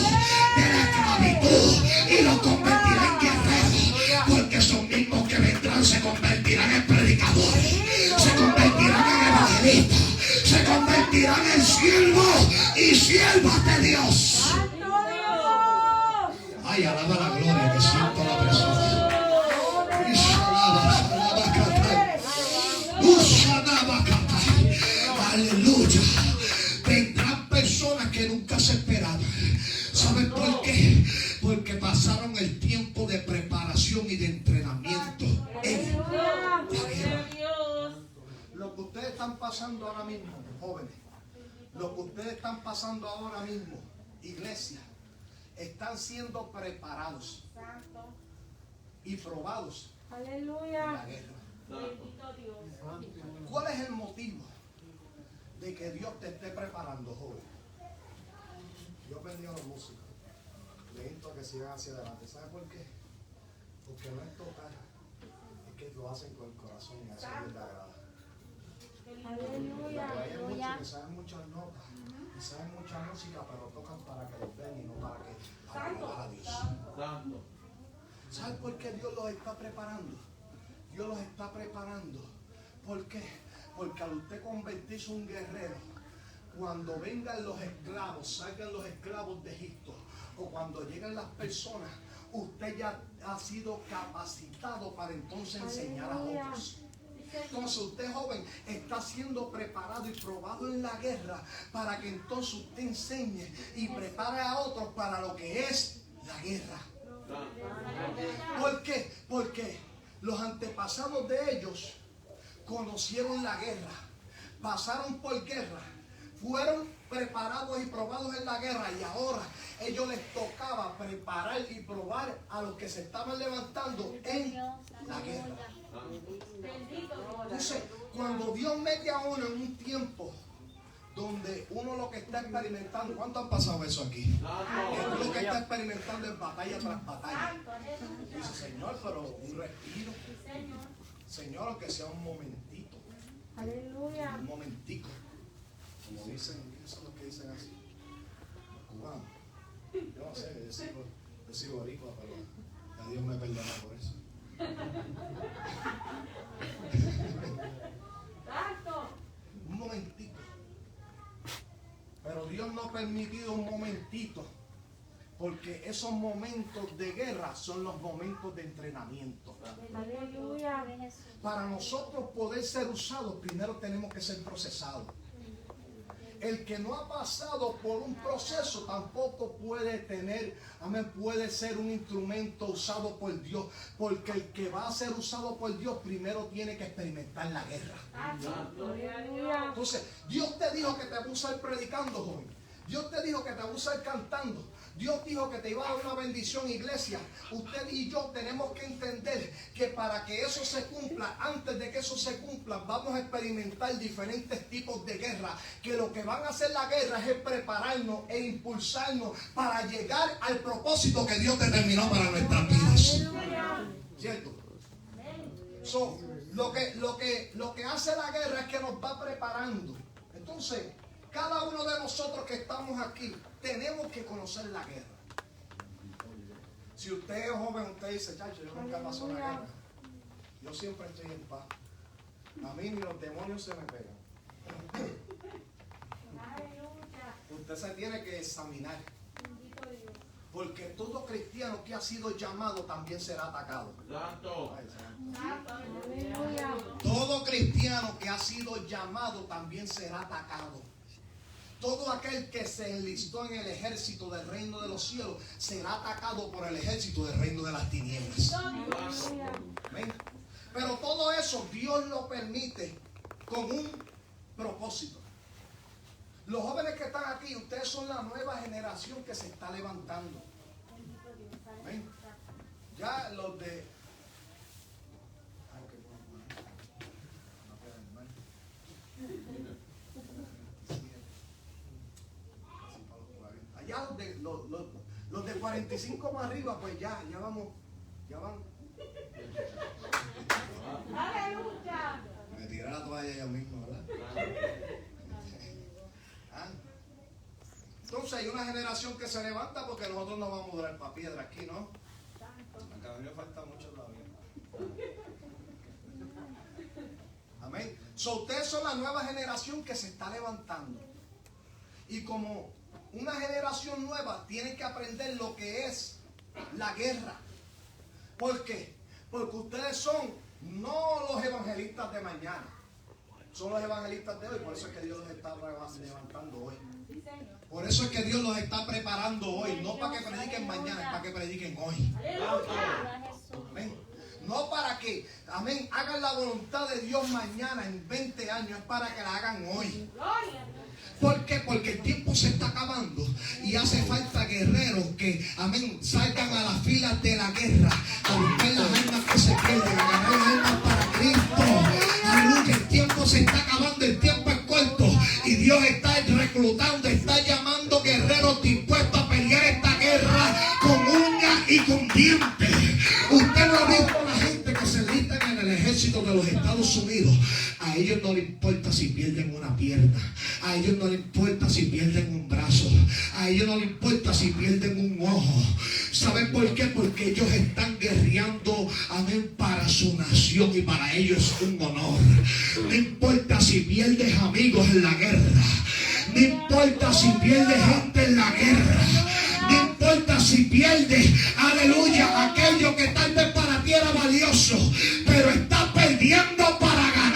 de la esclavitud, y los convertirá en guerreros, porque esos mismos que vendrán se convertirán en predicadores, se convertirán en evangelistas, se convertirán en siervos y siervas de Dios. Ay, alaba la gloria, que siento la presencia. Aleluya. Vendrán personas que nunca se esperaban. ¿Saben por qué? Porque pasaron el tiempo de preparación están pasando ahora mismo, jóvenes, lo que ustedes están pasando ahora mismo, iglesia, están siendo preparados Santo. y probados en la Aleluya. guerra. Santo. ¿Cuál es el motivo de que Dios te esté preparando, joven? Yo aprendí a los músicos. Les insto a que sigan hacia adelante. ¿Sabe por qué? Porque no es tocar, es que lo hacen con el corazón y así les agrada. Aleluya. Pero hay muchos que saben muchas notas y saben mucha música, pero tocan para que los den y no para alabar a Dios. Santo. ¿Sabe por qué Dios los está preparando? Dios los está preparando. ¿Por qué? Porque al usted convertirse en un guerrero, cuando vengan los esclavos, salgan los esclavos de Egipto, o cuando lleguen las personas, usted ya ha sido capacitado para entonces enseñar a otros. Entonces usted, joven, está siendo preparado y probado en la guerra para que entonces usted enseñe y prepare a otros para lo que es la guerra. ¿Por qué? Porque los antepasados de ellos conocieron la guerra, pasaron por guerra, fueron preparados y probados en la guerra, y ahora ellos les tocaba preparar y probar a los que se estaban levantando en la guerra. Entonces, cuando Dios mete a uno en un tiempo donde uno lo que está experimentando, ¿cuánto han pasado eso aquí? Que uno lo que está experimentando es batalla tras batalla. Dice, Señor, pero un respiro. Señor, aunque sea un momentito. Aleluya. Un momentico. Como dicen, ¿quiénes son los que dicen así? Los cubanos. Yo no sé, yo sigo boricua, pero a Dios me perdona por eso. Un momentito. Pero Dios no ha permitido un momentito, porque esos momentos de guerra son los momentos de entrenamiento. Aleluya. Para nosotros poder ser usados, primero tenemos que ser procesados. El que no ha pasado por un proceso tampoco puede tener, amén, puede ser un instrumento usado por Dios, porque el que va a ser usado por Dios primero tiene que experimentar la guerra. Aleluya. Entonces, Dios te dijo que te va a usar predicando, joven. Dios te dijo que te va a usar cantando. Dios dijo que te iba a dar una bendición, iglesia. Usted y yo tenemos que entender que para que eso se cumpla, antes de que eso se cumpla, vamos a experimentar diferentes tipos de guerra. Que lo que van a hacer la guerra es prepararnos e impulsarnos para llegar al propósito que Dios determinó para nuestras vidas. ¿Cierto? So, lo que hace la guerra es que nos va preparando. Entonces, cada uno de nosotros que estamos aquí tenemos que conocer la guerra. Si usted es joven, usted dice, chacho, yo nunca paso una guerra. Yo siempre estoy en paz. A mí ni los demonios se me pegan. Usted se tiene que examinar. Porque todo cristiano que ha sido llamado también será atacado. Santo. Ay, santo. Aleluya. Todo cristiano que ha sido llamado también será atacado. Todo aquel que se enlistó en el ejército del reino de los cielos será atacado por el ejército del reino de las tinieblas. Amén. Pero todo eso Dios lo permite con un propósito. Los jóvenes que están aquí, ustedes son la nueva generación que se está levantando. Amén. Ya los de... Allá los de 45 más arriba, pues ya van. Aleluya. Me tiré la toalla yo mismo, ¿verdad? ¿Ah? Entonces hay una generación que se levanta porque nosotros no vamos a durar para piedra aquí, ¿no? Acá a mí me falta mucho todavía. Amén. So, ustedes son la nueva generación que se está levantando. Y como una generación nueva, tienen que aprender lo que es la guerra. ¿Por qué? Porque ustedes son no los evangelistas de mañana, son los evangelistas de hoy. Por eso es que Dios los está levantando hoy. Por eso es que Dios los está preparando hoy. No para que prediquen mañana, es para que prediquen hoy. Amén. No para que, amén, hagan la voluntad de Dios mañana en 20 años, es para que la hagan hoy. ¿Por qué? Porque el tiempo se está acabando y hace falta guerreros que, amén, salgan a las filas de la guerra a buscar las almas que se pierden, a ganar almas para Cristo. Aleluya, el tiempo se está acabando, el tiempo es corto y Dios está reclutando, está llamando guerreros dispuestos a pelear esta guerra con uñas y con dientes. Usted no ha visto a la gente que se listan en el ejército de los Estados Unidos. A ellos no les importa si pierden una pierna, a ellos no les importa si pierden un brazo, a ellos no les importa si pierden un ojo. ¿Saben por qué? Porque ellos están guerreando, amén, para su nación y para ellos es un honor. No importa si pierdes amigos en la guerra, no importa si pierdes gente en la guerra, no importa si pierdes, aleluya, aquello que tal vez para ti era valioso, pero estás perdiendo para ganar.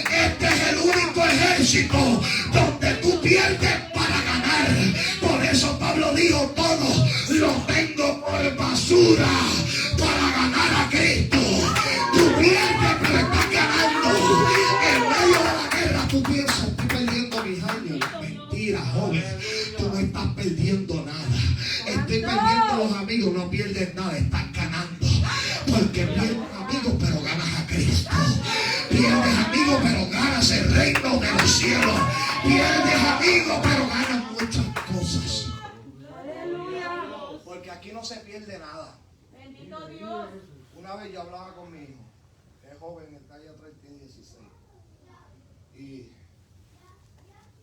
Este es el único ejército donde tú pierdes para ganar. Por eso Pablo dijo, todo lo tengo por basura para ganar a Cristo. Tú pierdes, pero estás ganando. En medio de la guerra tú piensas, estoy perdiendo mis años. Mentira, joven, tú no estás perdiendo nada. Estoy perdiendo los amigos, no pierdes nada, estás ganando. Porque pierdes amigos, pero ganas a Cristo. Pierdes amigos, pero ganas el reino de los cielos. Pierdes amigos, pero ganas muchas cosas. Porque aquí no se pierde nada. Bendito Dios. Una vez yo hablaba con mi hijo, que es joven, está allá atrás, tiene 16. Y,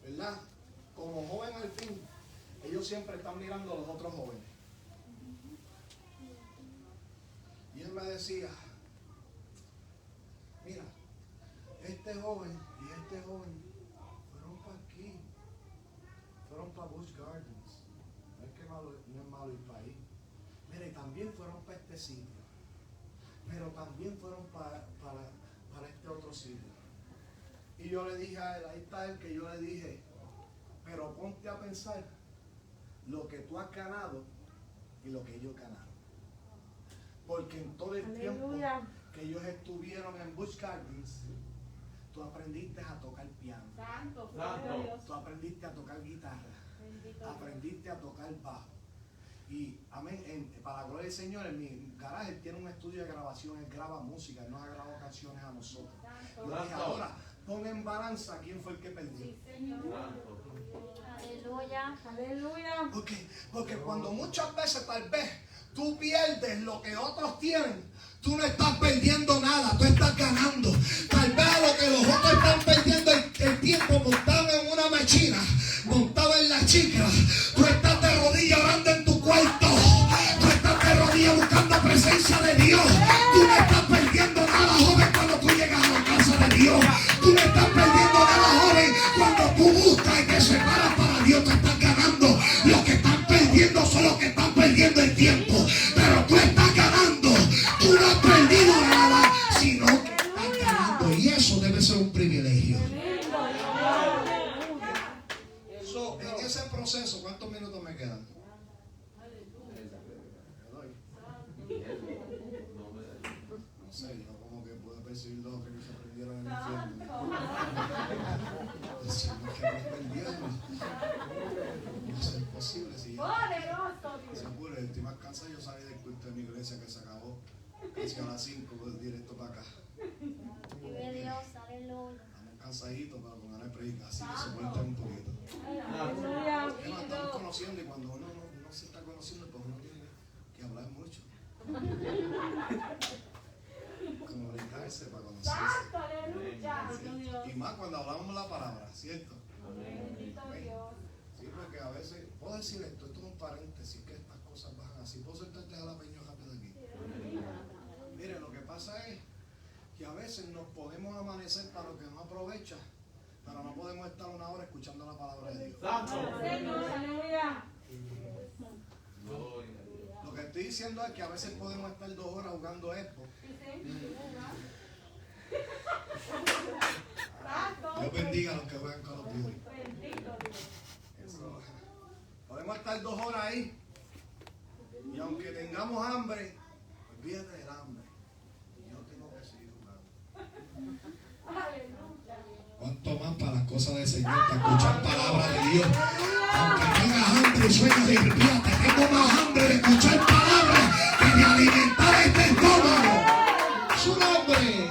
¿verdad? Como joven al fin, ellos siempre están mirando a los otros jóvenes. Y él me decía, mira, este joven y este joven fueron para aquí, fueron para Busch Gardens. No es que no es malo ir para ahí. Mira, y también fueron para este sitio, pero también fueron para este otro sitio. Y yo le dije a él, ahí está el que yo le dije, pero ponte a pensar lo que tú has ganado y lo que ellos ganaron. Porque en todo el tiempo que ellos estuvieron en Busch Gardens, tú aprendiste a tocar piano. Santo, Santo. Dios. Tú aprendiste a tocar guitarra. Aprendiste a tocar bajo. Y amén, para la gloria del Señor, en mi garaje él tiene un estudio de grabación, él graba música, él nos ha grabado canciones a nosotros. Yo le dije, ahora, pon en balanza quién fue el que perdió. Sí, Señor. Aleluya. Aleluya. Porque cuando muchas veces tal vez tú pierdes lo que otros tienen, tú no estás perdiendo nada, tú estás ganando. Tal vez a lo que los otros están perdiendo el tiempo montado en una máquina, montado en la chica, tú estás de rodillas orando en tu cuarto, tú estás de rodillas buscando presencia de Dios. Tú no estás perdiendo nada, joven, cuando tú llegas a la casa de Dios. Tú no estás perdiendo nada, joven, cuando tú buscas y te separas para Dios, tú estás ganando. Los que están perdiendo son los que están perdiendo el tiempo, pero tú estás ganando. Tú no has perdido nada, sino que estás ganando, y eso debe ser un privilegio. So, en ese proceso, ¿cuántos minutos me quedan? No sé, yo como que pude percibir los que se prendieron en el infierno. Decimos que nos perdieron. No es posible. Si Poderoso Dios. seguro, estoy más cansado. Yo salí del culto de mi iglesia que se acabó casi a las 5, pues, directo para acá. Vive Dios, aleluya. Estamos cansaditos, pero con ganas de predicar, así que soporten un poquito. Aleluya. Nos estamos conociendo y cuando uno no se está conociendo, pues uno tiene que hablar mucho. Comunicarse para conocerse. Santo, aleluya. Y más cuando hablamos la palabra, ¿cierto? Bendito Dios. Sí, porque a veces, puedo decir esto es un paréntesis, que estas cosas bajan así. ¿Puedo soltarte jalapeño rápido aquí? Mire, lo que pasa es que a veces nos podemos amanecer para lo que no aprovecha, pero no podemos estar una hora escuchando la palabra de Dios. Santo. Señor, aleluya. Lo que estoy diciendo es que a veces podemos estar 2 horas jugando Xbox. Dios bendiga a los que juegan Call of Duty. Bendito Dios. Eso. Podemos estar 2 horas ahí y aunque tengamos hambre, olvídate del hambre. Aleluya. ¿Cuánto más para las cosas del Señor, para escuchar palabra de Dios? Aunque tengas hambre y sueños de irriarte, tengo más hambre de escuchar palabras que de alimentar este estómago. ¡Su nombre!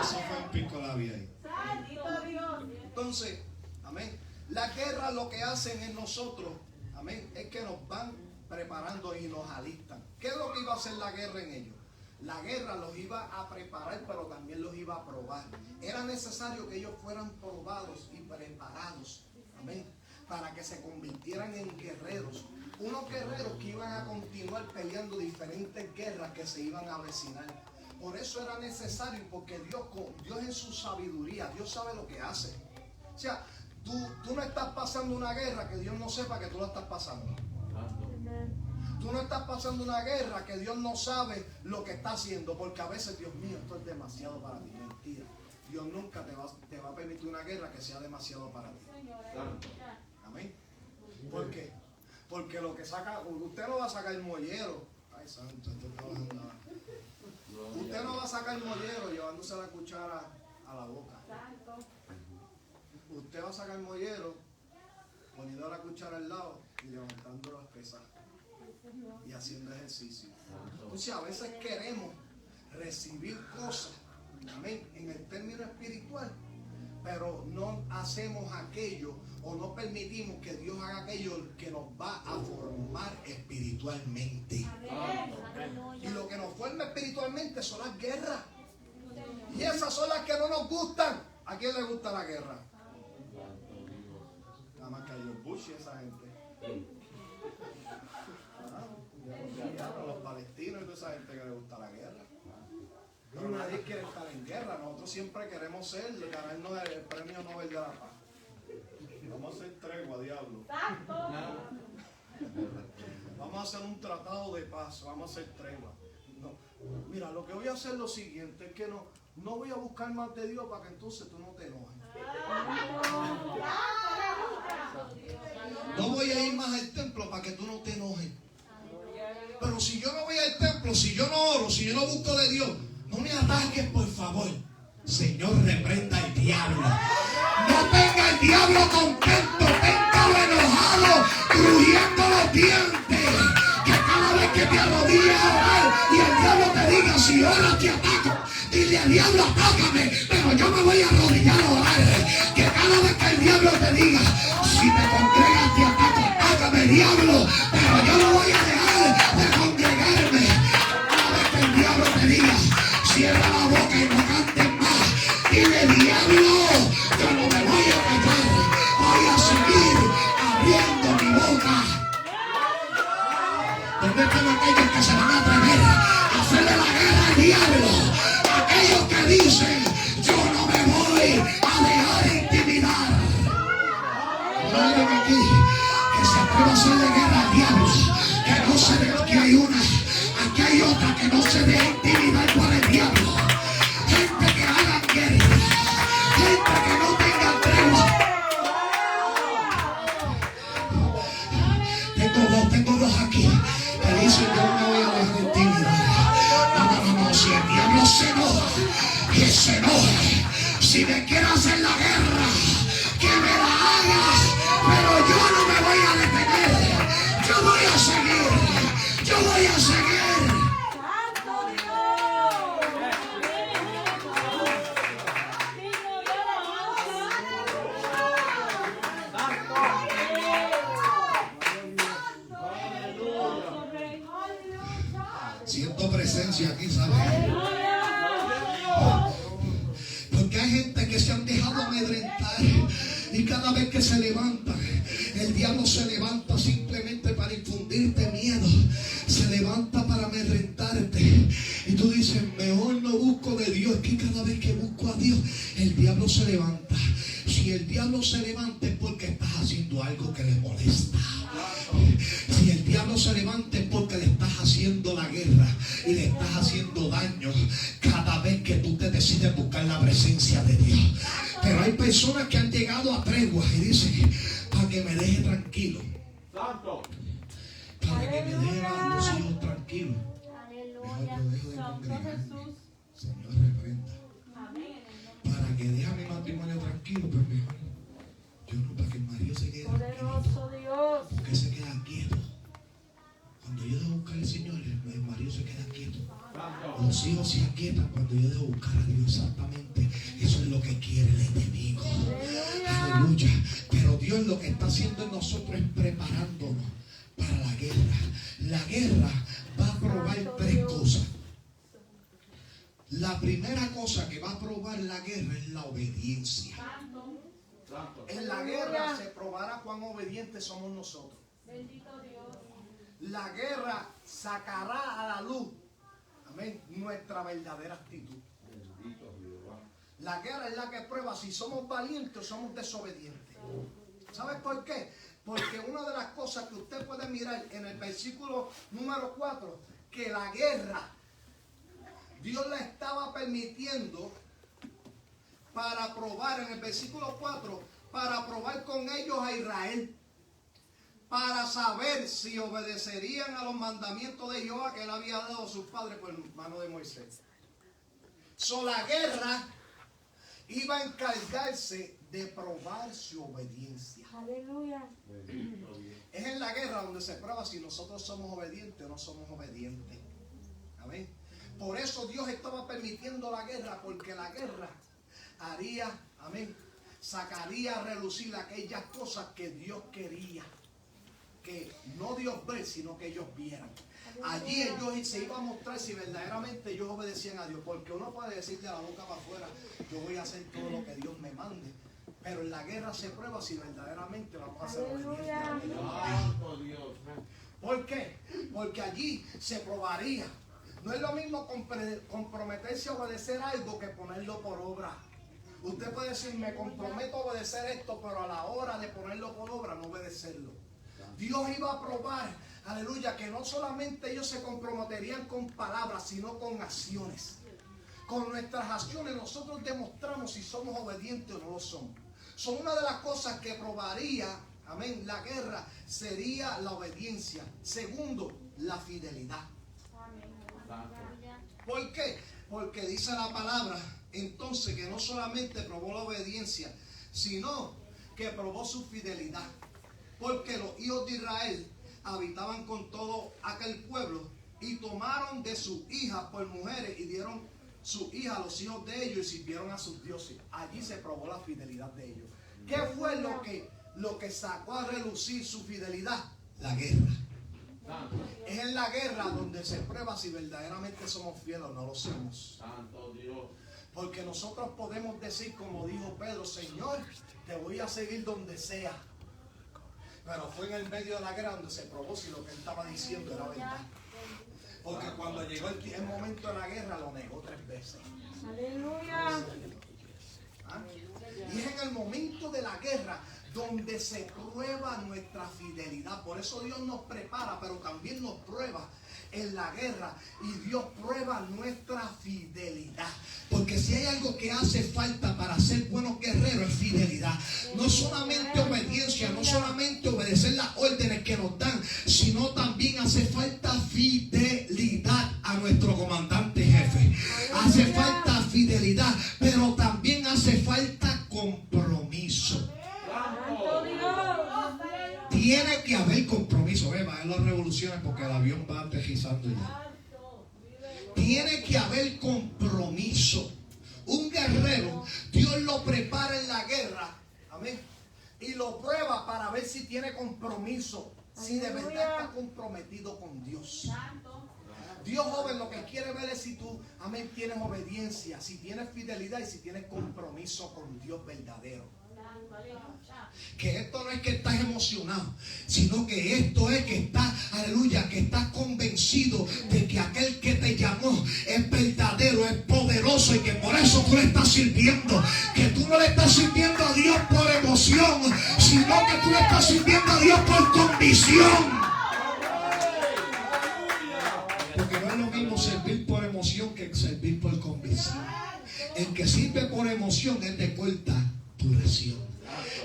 Eso fue un pico labio ahí. Santo Dios. Entonces, amén. La guerra lo que hacen en nosotros, amén, es que nos van preparando y nos alistan. ¿Qué es lo que iba a hacer la guerra en ellos? La guerra los iba a preparar, pero también los iba a probar. Era necesario que ellos fueran probados y preparados, amén, para que se convirtieran en guerreros. Unos guerreros que iban a continuar peleando diferentes guerras que se iban a avecinar. Por eso era necesario, porque Dios en su sabiduría, Dios sabe lo que hace. O sea, tú no estás pasando una guerra que Dios no sepa que tú la estás pasando. Tú no estás pasando una guerra que Dios no sabe lo que está haciendo, porque a veces, Dios mío, esto es demasiado para ti. Mentira. Dios nunca te va a permitir una guerra que sea demasiado para ti. Amén. ¿Por qué? Porque lo que saca, usted no va a sacar el mollero. Ay, santo, esto está bajando nada. Usted no va a sacar el mollero llevándose la cuchara a la boca. Santo. Usted va a sacar el mollero poniendo la cuchara al lado y levantando las pesas y haciendo ejercicio. Entonces a veces queremos recibir cosas, amén, en el término espiritual, pero no hacemos aquello o no permitimos que Dios haga aquello que nos va a formar espiritualmente. Y lo que nos forma espiritualmente son las guerras. Y esas son las que no nos gustan. ¿A quién le gusta la guerra? Nada más que a George Bush y esa gente. A los palestinos y toda esa gente que le gusta la guerra. Pero nadie quiere estar en guerra. Nosotros siempre queremos ganarnos el premio Nobel de la Paz. Vamos a hacer tregua, diablo. Vamos a hacer un tratado de paz. Vamos a hacer tregua. No. Mira, lo que voy a hacer es lo siguiente: es que no voy a buscar más de Dios para que entonces tú no te enojes. No voy a ir más al templo para que tú no te enojes. Pero si yo no voy al templo, si yo no oro, si yo no busco de Dios, no me ataques, por favor. Señor, reprenda al diablo. No tenga el diablo contento, téngalo enojado, crujiendo los dientes. Que cada vez que te arrodilles a orar y el diablo te diga, si oras te ataco, dile al diablo, atácame, pero yo me voy a arrodillar a orar. Que cada vez que el diablo te diga, si te congregas te ataco, atácame, diablo, pero yo no voy a dejar de congregarme. Cada vez que el diablo te diga, cierra la boca y no cantes más, dile, diablo, yo no me voy a callar, voy a seguir abriendo mi boca. ¿Dónde están aquellos que se van a atrever a hacerle la guerra al diablo? Aquellos que dicen, yo no me voy a dejar intimidar. ¿Hay alguien aquí que se atreva a hacerle guerra al diablo? Que no se ve, aquí hay una, aquí hay otra que no se deja intimidar por el diablo. Gente que haga guerra, gente que no tenga tregua. Tengo dos aquí que dicen, yo no me voy a dejar intimidar. No, si el diablo se enoja, que se enoje. Si me quiere hacer la guerra, que me la haga, pero yo no me voy a detener. Yo voy a seguir, yo voy a seguir. Santo Dios. Siento presencia aquí, ¿sabes? Porque hay gente que se han dejado amedrentar y cada vez que se levantan, el diablo se levanta simplemente para infundirte miedo, se levanta para amedrentarte y tú dices, mejor no busco de Dios. Es que cada vez que busco a Dios, el diablo se levanta. Si el diablo se levanta es porque estás haciendo algo que le molesta. Si el diablo se levanta es porque le estás haciendo la guerra y le estás haciendo daño cada vez que tú te decides buscar la presencia de Dios. Pero hay personas que han llegado a treguas y dicen, para que me deje tranquilo, Santo. para que me deje a los hijos tranquilos, mejor Aleluya. yo dejo de Santo congregarme. Jesús. Señor, reprenda. tranquilo, pues mejor. Yo no, para que el marido se quede tranquilo. Poderoso Dios. Porque se queda quieto. Cuando yo dejo buscar al Señor, el marido se queda quieto. Santo. Los hijos se aquietan cuando yo dejo buscar a Dios. Exactamente. Eso es lo que quiere el enemigo. Aleluya. Pero Dios lo que está haciendo en nosotros es preparándonos para la guerra. La guerra va a probar tres cosas. La primera cosa que va a probar la guerra es la obediencia. Santo. En la guerra se probará cuán obedientes somos nosotros. Bendito Dios. La guerra sacará a la luz, amén, nuestra verdadera actitud. La guerra es la que prueba si somos valientes o somos desobedientes. ¿Sabes por qué? Porque una de las cosas que usted puede mirar en el versículo número 4, que la guerra Dios la estaba permitiendo para probar, en el versículo 4, para probar con ellos a Israel, para saber si obedecerían a los mandamientos de Jehová que él había dado a sus padres por mano de Moisés. La guerra iba a encargarse de probar su obediencia. Aleluya. Es en la guerra donde se prueba si nosotros somos obedientes o no somos obedientes. Amén. Por eso Dios estaba permitiendo la guerra, porque la guerra haría, amén, sacaría a relucir aquellas cosas que Dios quería que no Dios ve, sino que ellos vieran. Allí ellos se iba a mostrar si verdaderamente ellos obedecían a Dios, porque uno puede decir de la boca para afuera, yo voy a hacer todo lo que Dios me mande, pero en la guerra se prueba si verdaderamente vamos a ser obedientes a Dios. Santo Dios. ¿Por qué? Porque allí se probaría. No es lo mismo comprometerse a obedecer algo que ponerlo por obra. Usted puede decir, me comprometo a obedecer esto, pero a la hora de ponerlo por obra, no obedecerlo. Dios iba a probar, aleluya, que no solamente ellos se comprometerían con palabras, sino con acciones. Con nuestras acciones nosotros demostramos si somos obedientes o no lo somos. Son una de las cosas que probaría, amén, la guerra sería la obediencia. Segundo, la fidelidad. ¿Por qué? Porque dice la palabra entonces que no solamente probó la obediencia, sino que probó su fidelidad. Porque los hijos de Israel habitaban con todo aquel pueblo y tomaron de sus hijas por mujeres y dieron sus hijas a los hijos de ellos y sirvieron a sus dioses. Allí se probó la fidelidad de ellos. ¿Qué fue lo que sacó a relucir su fidelidad? La guerra. Santo. Es en la guerra donde se prueba si verdaderamente somos fieles o no lo somos. Santo Dios. Porque nosotros podemos decir, como dijo Pedro, Señor, te voy a seguir donde sea. Pero fue en el medio de la guerra donde se probó si lo que él estaba diciendo era verdad. Porque cuando llegó el momento de la guerra lo negó 3 veces. Aleluya. ¿Ah? Y es en el momento de la guerra donde se prueba nuestra fidelidad. Por eso Dios nos prepara, pero también nos prueba en la guerra. Y Dios prueba nuestra fidelidad. Porque si hay algo que hace falta para ser buenos guerreros es fidelidad. No solamente obediencia, no solamente obedecer las órdenes que nos dan, sino también hace falta fidelidad a nuestro comandante jefe. Hace falta fidelidad, pero también hace falta compromiso. Santo Dios. Tiene que haber compromiso. Va a haber las revoluciones porque el avión va aterrizando ya. Tiene que haber compromiso. Un guerrero, Dios lo prepara en la guerra. Amén. Y lo prueba para ver si tiene compromiso. Si de verdad está comprometido con Dios. Dios, joven, lo que quiere ver es si tú, amén, tienes obediencia, si tienes fidelidad y si tienes compromiso con Dios verdadero. Que esto no es que estás emocionado, sino que esto es que estás, aleluya, que estás convencido de que aquel que te llamó es verdadero, es poderoso y que por eso tú le estás sirviendo. Que tú no le estás sirviendo a Dios por emoción, sino que tú le estás sirviendo a Dios por convicción. Porque no es lo mismo servir por emoción que servir por convicción. El que sirve por emoción es de corta duración.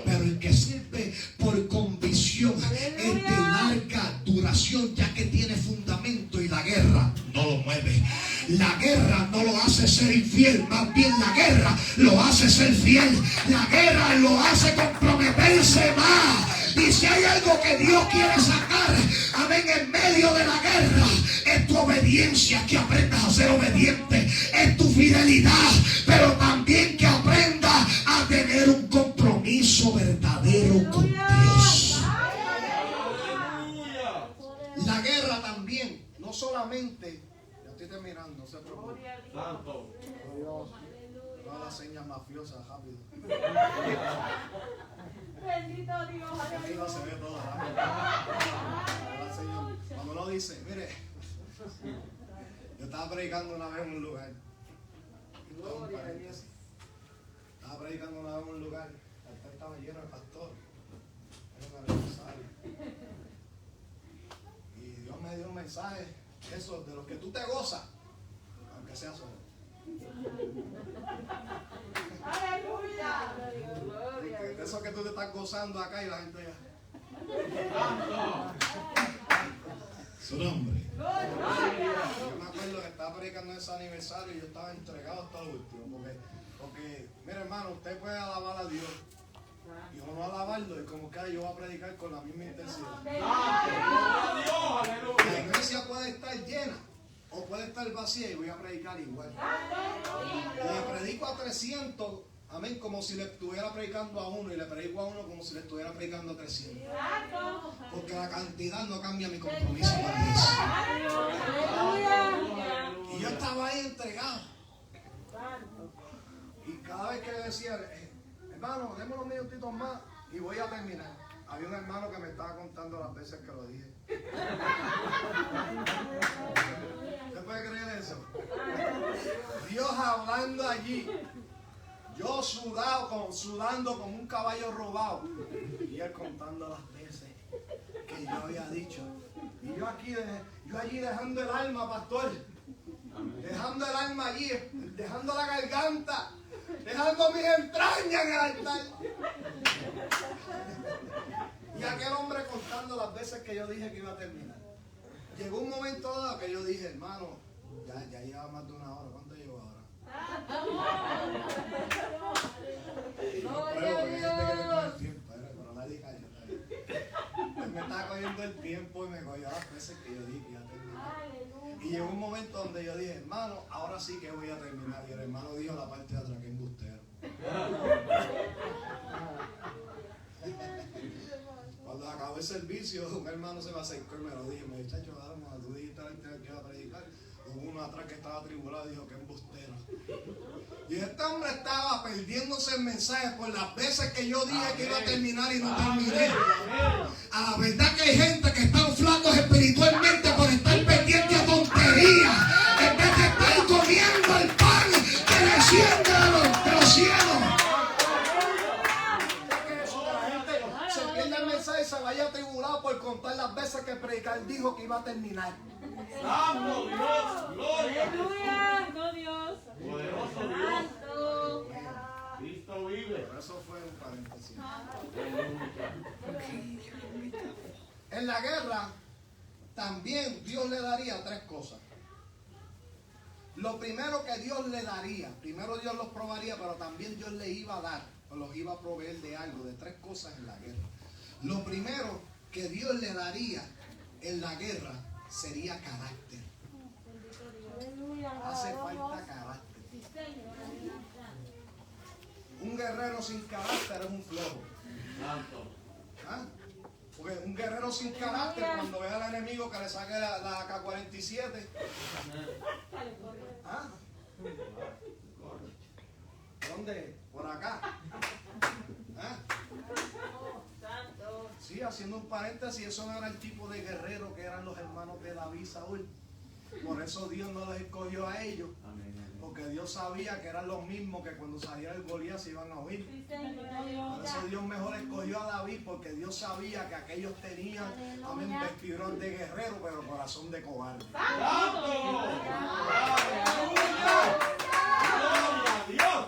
Pero el que sirve por convicción es de larga duración, ya que tiene fundamento y la guerra no lo mueve. La guerra no lo hace ser infiel, más bien la guerra lo hace ser fiel. La guerra lo hace comprometerse más. Y si hay algo que Dios quiere sacar, amén, en medio de la guerra, es tu obediencia, que aprendas a ser obediente, es tu fidelidad, pero también que aprendas a tener un compromiso verdadero con Dios. La guerra también, no solamente, ya estoy terminando, no se preocupe. Santo. Dios, no las señas mafiosas, rápido. Bendito Dios. Aquí no se ve todo rápido. La seña, cuando uno dice, mire, yo estaba predicando una vez en un lugar. Estaba predicando una vez en un lugar. El altar estaba lleno de pastores. Era un aniversario. Y Dios me dio un mensaje, eso, de los que tú te gozas, aunque sea solo. Aleluya. De eso que tú te estás gozando acá y la gente ya. Su nombre. Yo me acuerdo que estaba predicando ese aniversario y yo estaba entregado hasta lo último. Porque mire hermano, usted puede alabar a Dios. Y uno alabarlo, y como que yo voy a predicar con la misma intensidad. La iglesia puede estar llena o puede estar vacía y voy a predicar igual. Le predico a 300, amén, como si le estuviera predicando a uno, y le predico a uno como si le estuviera predicando a 300. Porque la cantidad no cambia mi compromiso con Dios. Y yo estaba ahí entregado. Y cada vez que yo decía, hermano, déme unos minutitos más y voy a terminar, había un hermano que me estaba contando las veces que lo dije. ¿Usted puede creer eso? Dios hablando allí, yo sudando como un caballo robado, y él contando las veces que yo había dicho. Y yo allí dejando el alma, pastor, dejando el alma allí, dejando la garganta, dejando mis entrañas en el altar. Y aquel hombre contando las veces que yo dije que iba a terminar. Llegó un momento dado que yo dije, hermano, ya lleva más de una hora. ¿Cuánto llevo ahora? Pero nadie cayó. Pues me estaba cogiendo el tiempo y me cogió las veces que yo dije que iba a terminar. Y llegó un momento donde yo dije, hermano, ahora sí que voy a terminar. Y el hermano dijo la parte de atrás, que embustero. Cuando acabó el servicio, un hermano se me acercó y me lo dijo. Me dijo, chacho, cuando tú dijiste que iba a predicar, hubo uno atrás que estaba atribulado y dijo, que embustero. Y este hombre estaba perdiéndose el mensaje por las veces que yo dije que iba a terminar y no terminé. A la verdad que hay gente que están flacos espiritualmente por estar pendiente a tonterías, en vez de estar comiendo el pan que desciende de los cielos. Se pierde el mensaje y se vaya atribulado por contar las veces que el predicador dijo que iba a terminar. Santo Dios, gloria. Aleluya. No Dios. Poderoso Dios. Cristo vive. Pero eso fue un paréntesis. En la guerra también Dios le daría tres cosas. Lo primero que Dios le daría, primero Dios los probaría, pero también Dios le iba a dar, o los iba a proveer de algo, de tres cosas en la guerra. Lo primero que Dios le daría en la guerra sería carácter. Hace falta carácter. Un guerrero sin carácter es un flojo. Santo. ¿Ah? Porque un guerrero sin carácter, cuando ve al enemigo que le saque la AK-47, ¿ah? ¿Dónde? Por acá. ¿Ah? Sí, haciendo un paréntesis, eso no era el tipo de guerrero que eran los hermanos de David y Saúl. Por eso Dios no los escogió a ellos. Porque Dios sabía que eran los mismos que cuando saliera el Goliat se iban a huir. Por eso Dios mejor escogió a David, porque Dios sabía que aquellos tenían, amén, vestiduras de guerrero, pero corazón de cobarde. Santo. Gloria a Dios.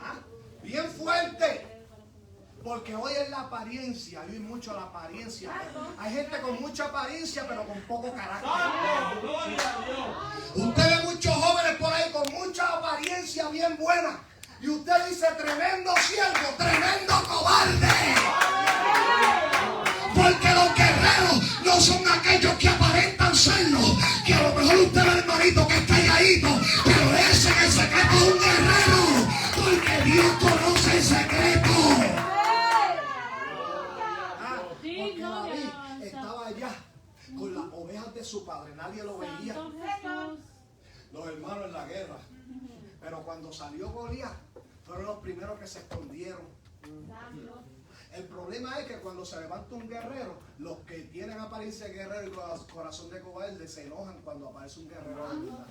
¿Ah? Bien fuerte. Porque hoy es la apariencia, hoy mucho la apariencia. Hay gente con mucha apariencia pero con poco carácter. ¡Santo! ¡Gloria a Dios! Usted ve muchos jóvenes por ahí con mucha apariencia bien buena. Y usted dice, tremendo siervo, tremendo cobarde. Porque los guerreros no son aquellos que aparentan serlo. Que a lo mejor usted ve al hermanito que está calladito, pero ese en el secreto es un guerrero. Porque Dios conoce el secreto. Porque David estaba allá con las ovejas de su padre, nadie lo veía. Los hermanos en la guerra. Pero cuando salió Goliat, fueron los primeros que se escondieron. El problema es que cuando se levanta un guerrero, los que tienen apariencia de guerrero y corazón de cobarde se enojan cuando aparece un guerrero de verdad.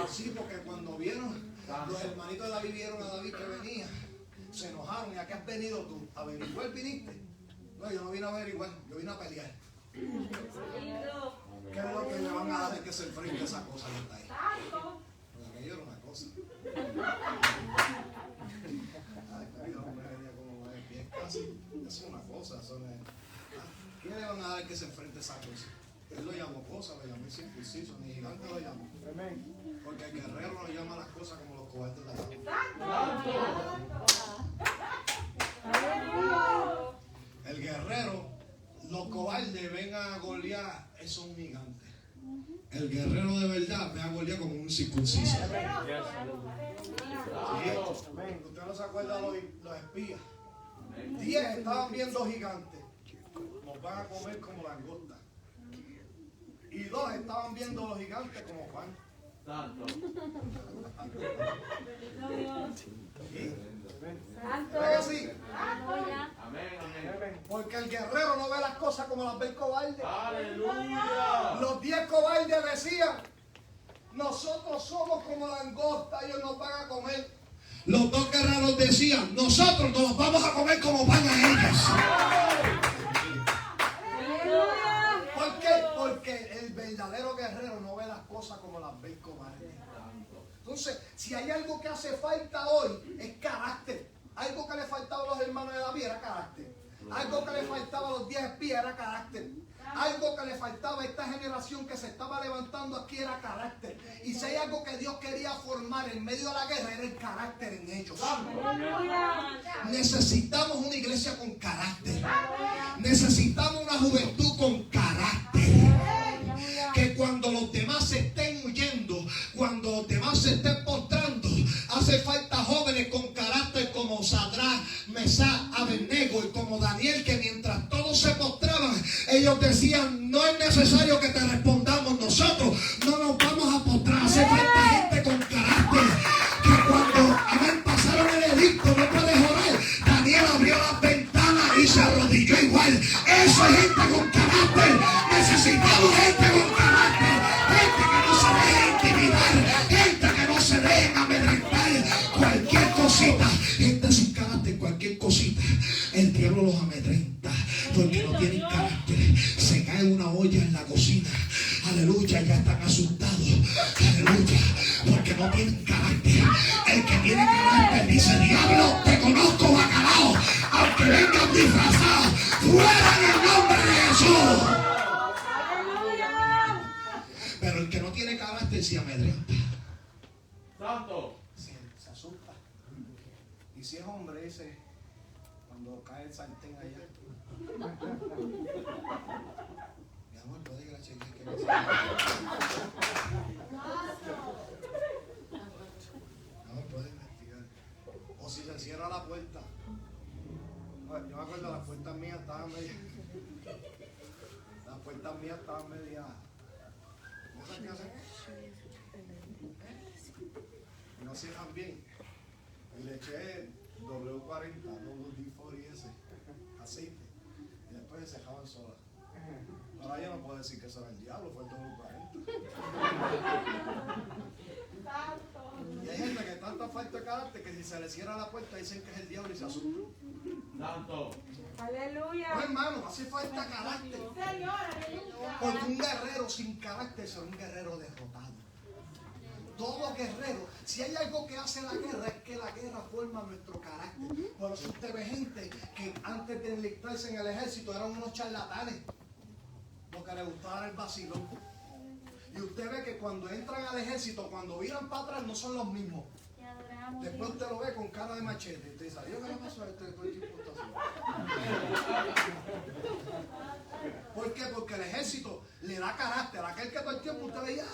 Sí, porque cuando vieron, los hermanitos de David vieron a David que venía, se enojaron. ¿Y a qué has venido tú? ¿A averiguar viniste? No, yo no vine a averiguar, yo vine a pelear. ¿Qué es lo que le van a dar que se enfrente a esa cosa que está ahí? Porque aquello era una cosa. Ay, pero hombre, venía como de pie casi. Eso es una cosa. Eso no es. ¿Qué le van a dar que se enfrente a esa cosa? Él lo llamó cosa, lo llamó incircunciso, ni gigante lo llamó. Porque el guerrero no llama las cosas como los cobardes las llaman. El guerrero, los cobardes ven a Goliat, eso es un gigante. El guerrero de verdad ve a Goliat como un circunciso. Usted no se acuerda de los espías. 10 estaban viendo gigantes. Nos van a comer como langosta. Y 2 estaban viendo los gigantes como Juan. ¡Santo! ¿Verdad que sí? Amén, amén. Porque el guerrero no ve las cosas como las ve el cobarde. ¡Aleluya! Los 10 cobardes decían, nosotros somos como langosta, ellos nos van a comer. Los 2 guerreros decían, nosotros nos vamos a comer como pan a ellos. ¿Por qué? Porque el verdadero guerrero no ve las cosas como las ve el cobarde. Entonces, si hay algo que hace falta hoy, es carácter. Algo que le faltaba a los hermanos de David era carácter. Algo que le faltaba a los 10 espías era carácter. Algo que le faltaba a esta generación que se estaba levantando aquí era carácter. Y si hay algo que Dios quería formar en medio de la guerra era el carácter en ellos. Necesitamos una iglesia con carácter. Necesitamos una juventud con carácter. Que cuando los demás se estén huyendo, cuando los demás se estén postrando, hace falta jóvenes con carácter como Sadrach, Mesach, Abednego y como Daniel, que mientras todos se postraban, ellos decían, no es necesario que te respondamos nosotros, no nos vamos a postrar. Hace falta gente con carácter, que cuando pasaron el edicto, no puedes orar, Daniel abrió las ventanas y se arrodilló igual. Eso es gente con carácter. Necesitamos gente con carácter, gente que no se deje intimidar, gente que no se deje amedrentar. Cualquier cosita, gente sin carácter, cualquier cosita, el diablo los amedrenta porque no tienen carácter. Se cae una olla en la cocina, aleluya, ya están asustados, aleluya, porque no tienen carácter. El que tiene carácter dice, diablo, te conozco, bacalao, aunque vengan disfrazados, fuera en el nombre de Jesús. Pero el que no tiene carácter se amedrenta. ¡Santo! Se asusta. Y si es hombre, dice, cuando cae el sartén allá, mi amor, puede que la chequee que me no puede investigar. O si se cierra la puerta. Bueno, yo me acuerdo, las puertas mías estaban medio. Las puertas mías estaban media. ¿No sabes qué hacer? No cierran bien. Y le eché W40, WD-40S, aceite. Y después se dejaban solas. Ahora yo no puedo decir que eso era el diablo, fue el W40. Y hay gente que tanta falta de carácter que si se le cierra la puerta dicen que es el diablo y se asustan. ¡Santo! Aleluya. No, hermano, hace falta carácter. Señor, aleluya. Porque un guerrero sin carácter será un guerrero derrotado. todo guerrero, si hay algo que hace la guerra, es que la guerra forma nuestro carácter. Por eso usted ve gente que antes de enlistarse en el ejército eran unos charlatanes, lo que les gustaba era el vacilón. Y usted ve que cuando entran al ejército, cuando viran para atrás, no son los mismos. Te adoramos, Después Dios. usted lo ve con cara de machete. Usted dice, ¿yo qué le pasó a este tipo está así? ¿Por qué? Porque el ejército le da carácter. Aquel que todo el tiempo usted veía.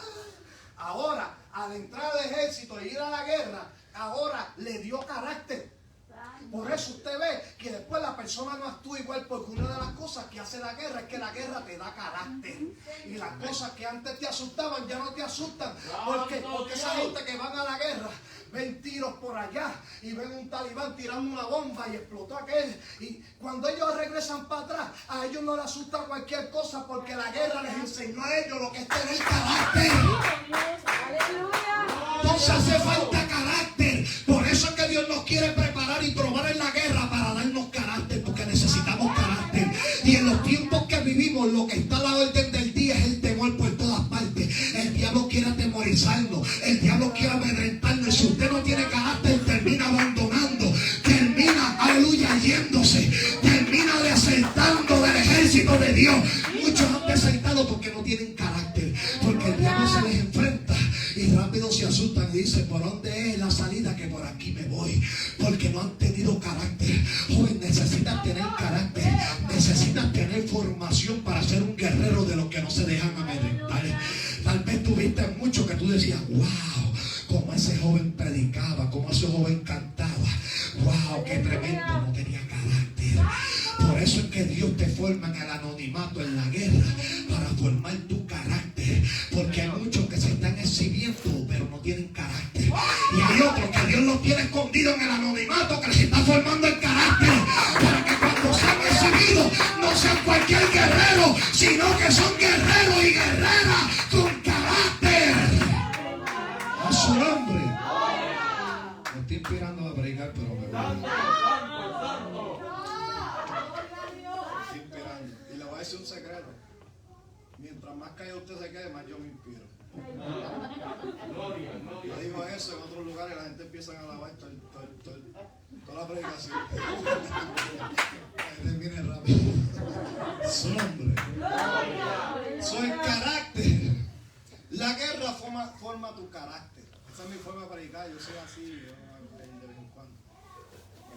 Ahora, al entrar al ejército y ir a la guerra, ahora le dio carácter. Por eso usted ve que después la persona no actúa igual, porque una de las cosas que hace la guerra es que la guerra te da carácter. Y las cosas que antes te asustaban ya no te asustan. Porque esa gente que van a la guerra ven tiros por allá y ven un talibán tirando una bomba y explotó aquel. Y cuando ellos regresan para atrás, a ellos no les asusta cualquier cosa, porque la guerra les enseñó a ellos lo que es tener carácter. Entonces hace falta carácter. Por eso es que Dios nos quiere preparar y probar en la guerra para darnos carácter, porque necesitamos carácter. Y en los tiempos que vivimos, lo que está a la orden del día es el temor por todas partes. El diablo quiere atemorizarnos, el diablo quiere amedrentarnos. Y si usted no tiene carácter, termina abandonando, termina, aleluya, yéndose, termina desertando del ejército de Dios. Muchos han desertado porque no tienen carácter, porque el diablo se les enfrenta y rápido se asustan y dicen, ¿por dónde es la salida? Que por aquí me voy, porque no han tenido carácter. Joven, necesitas tener carácter, necesitas tener formación para ser un guerrero de los que no se dejan amedrentar. Tal vez tuviste mucho que tú decías, wow, como ese joven predicaba, como ese joven cantaba, wow, qué tremendo, no tenía carácter. Por eso es que Dios te forma en el anonimato, en la guerra, para formar tu carácter. Porque hay muchos que se están exhibiendo, pero no tienen carácter. Y hay otros que Dios los tiene escondidos en el anonimato, que les está formando el carácter, para que cuando sean exhibidos no sean cualquier guerrero, sino que son guerreros y guerreras con carácter. A su nombre. Me estoy inspirando a predicar, pero me voy. Estoy inspirando. Y le voy a decir un secreto. Mientras más callado usted se quede, más yo me inspiro. Yo digo eso en otros lugares, la gente empieza a alabar toda la predicación. Ahí viene rápido. Su nombre. Su carácter. La guerra forma tu carácter. Esa es mi forma de predicar. Yo soy así, yo de vez en cuando.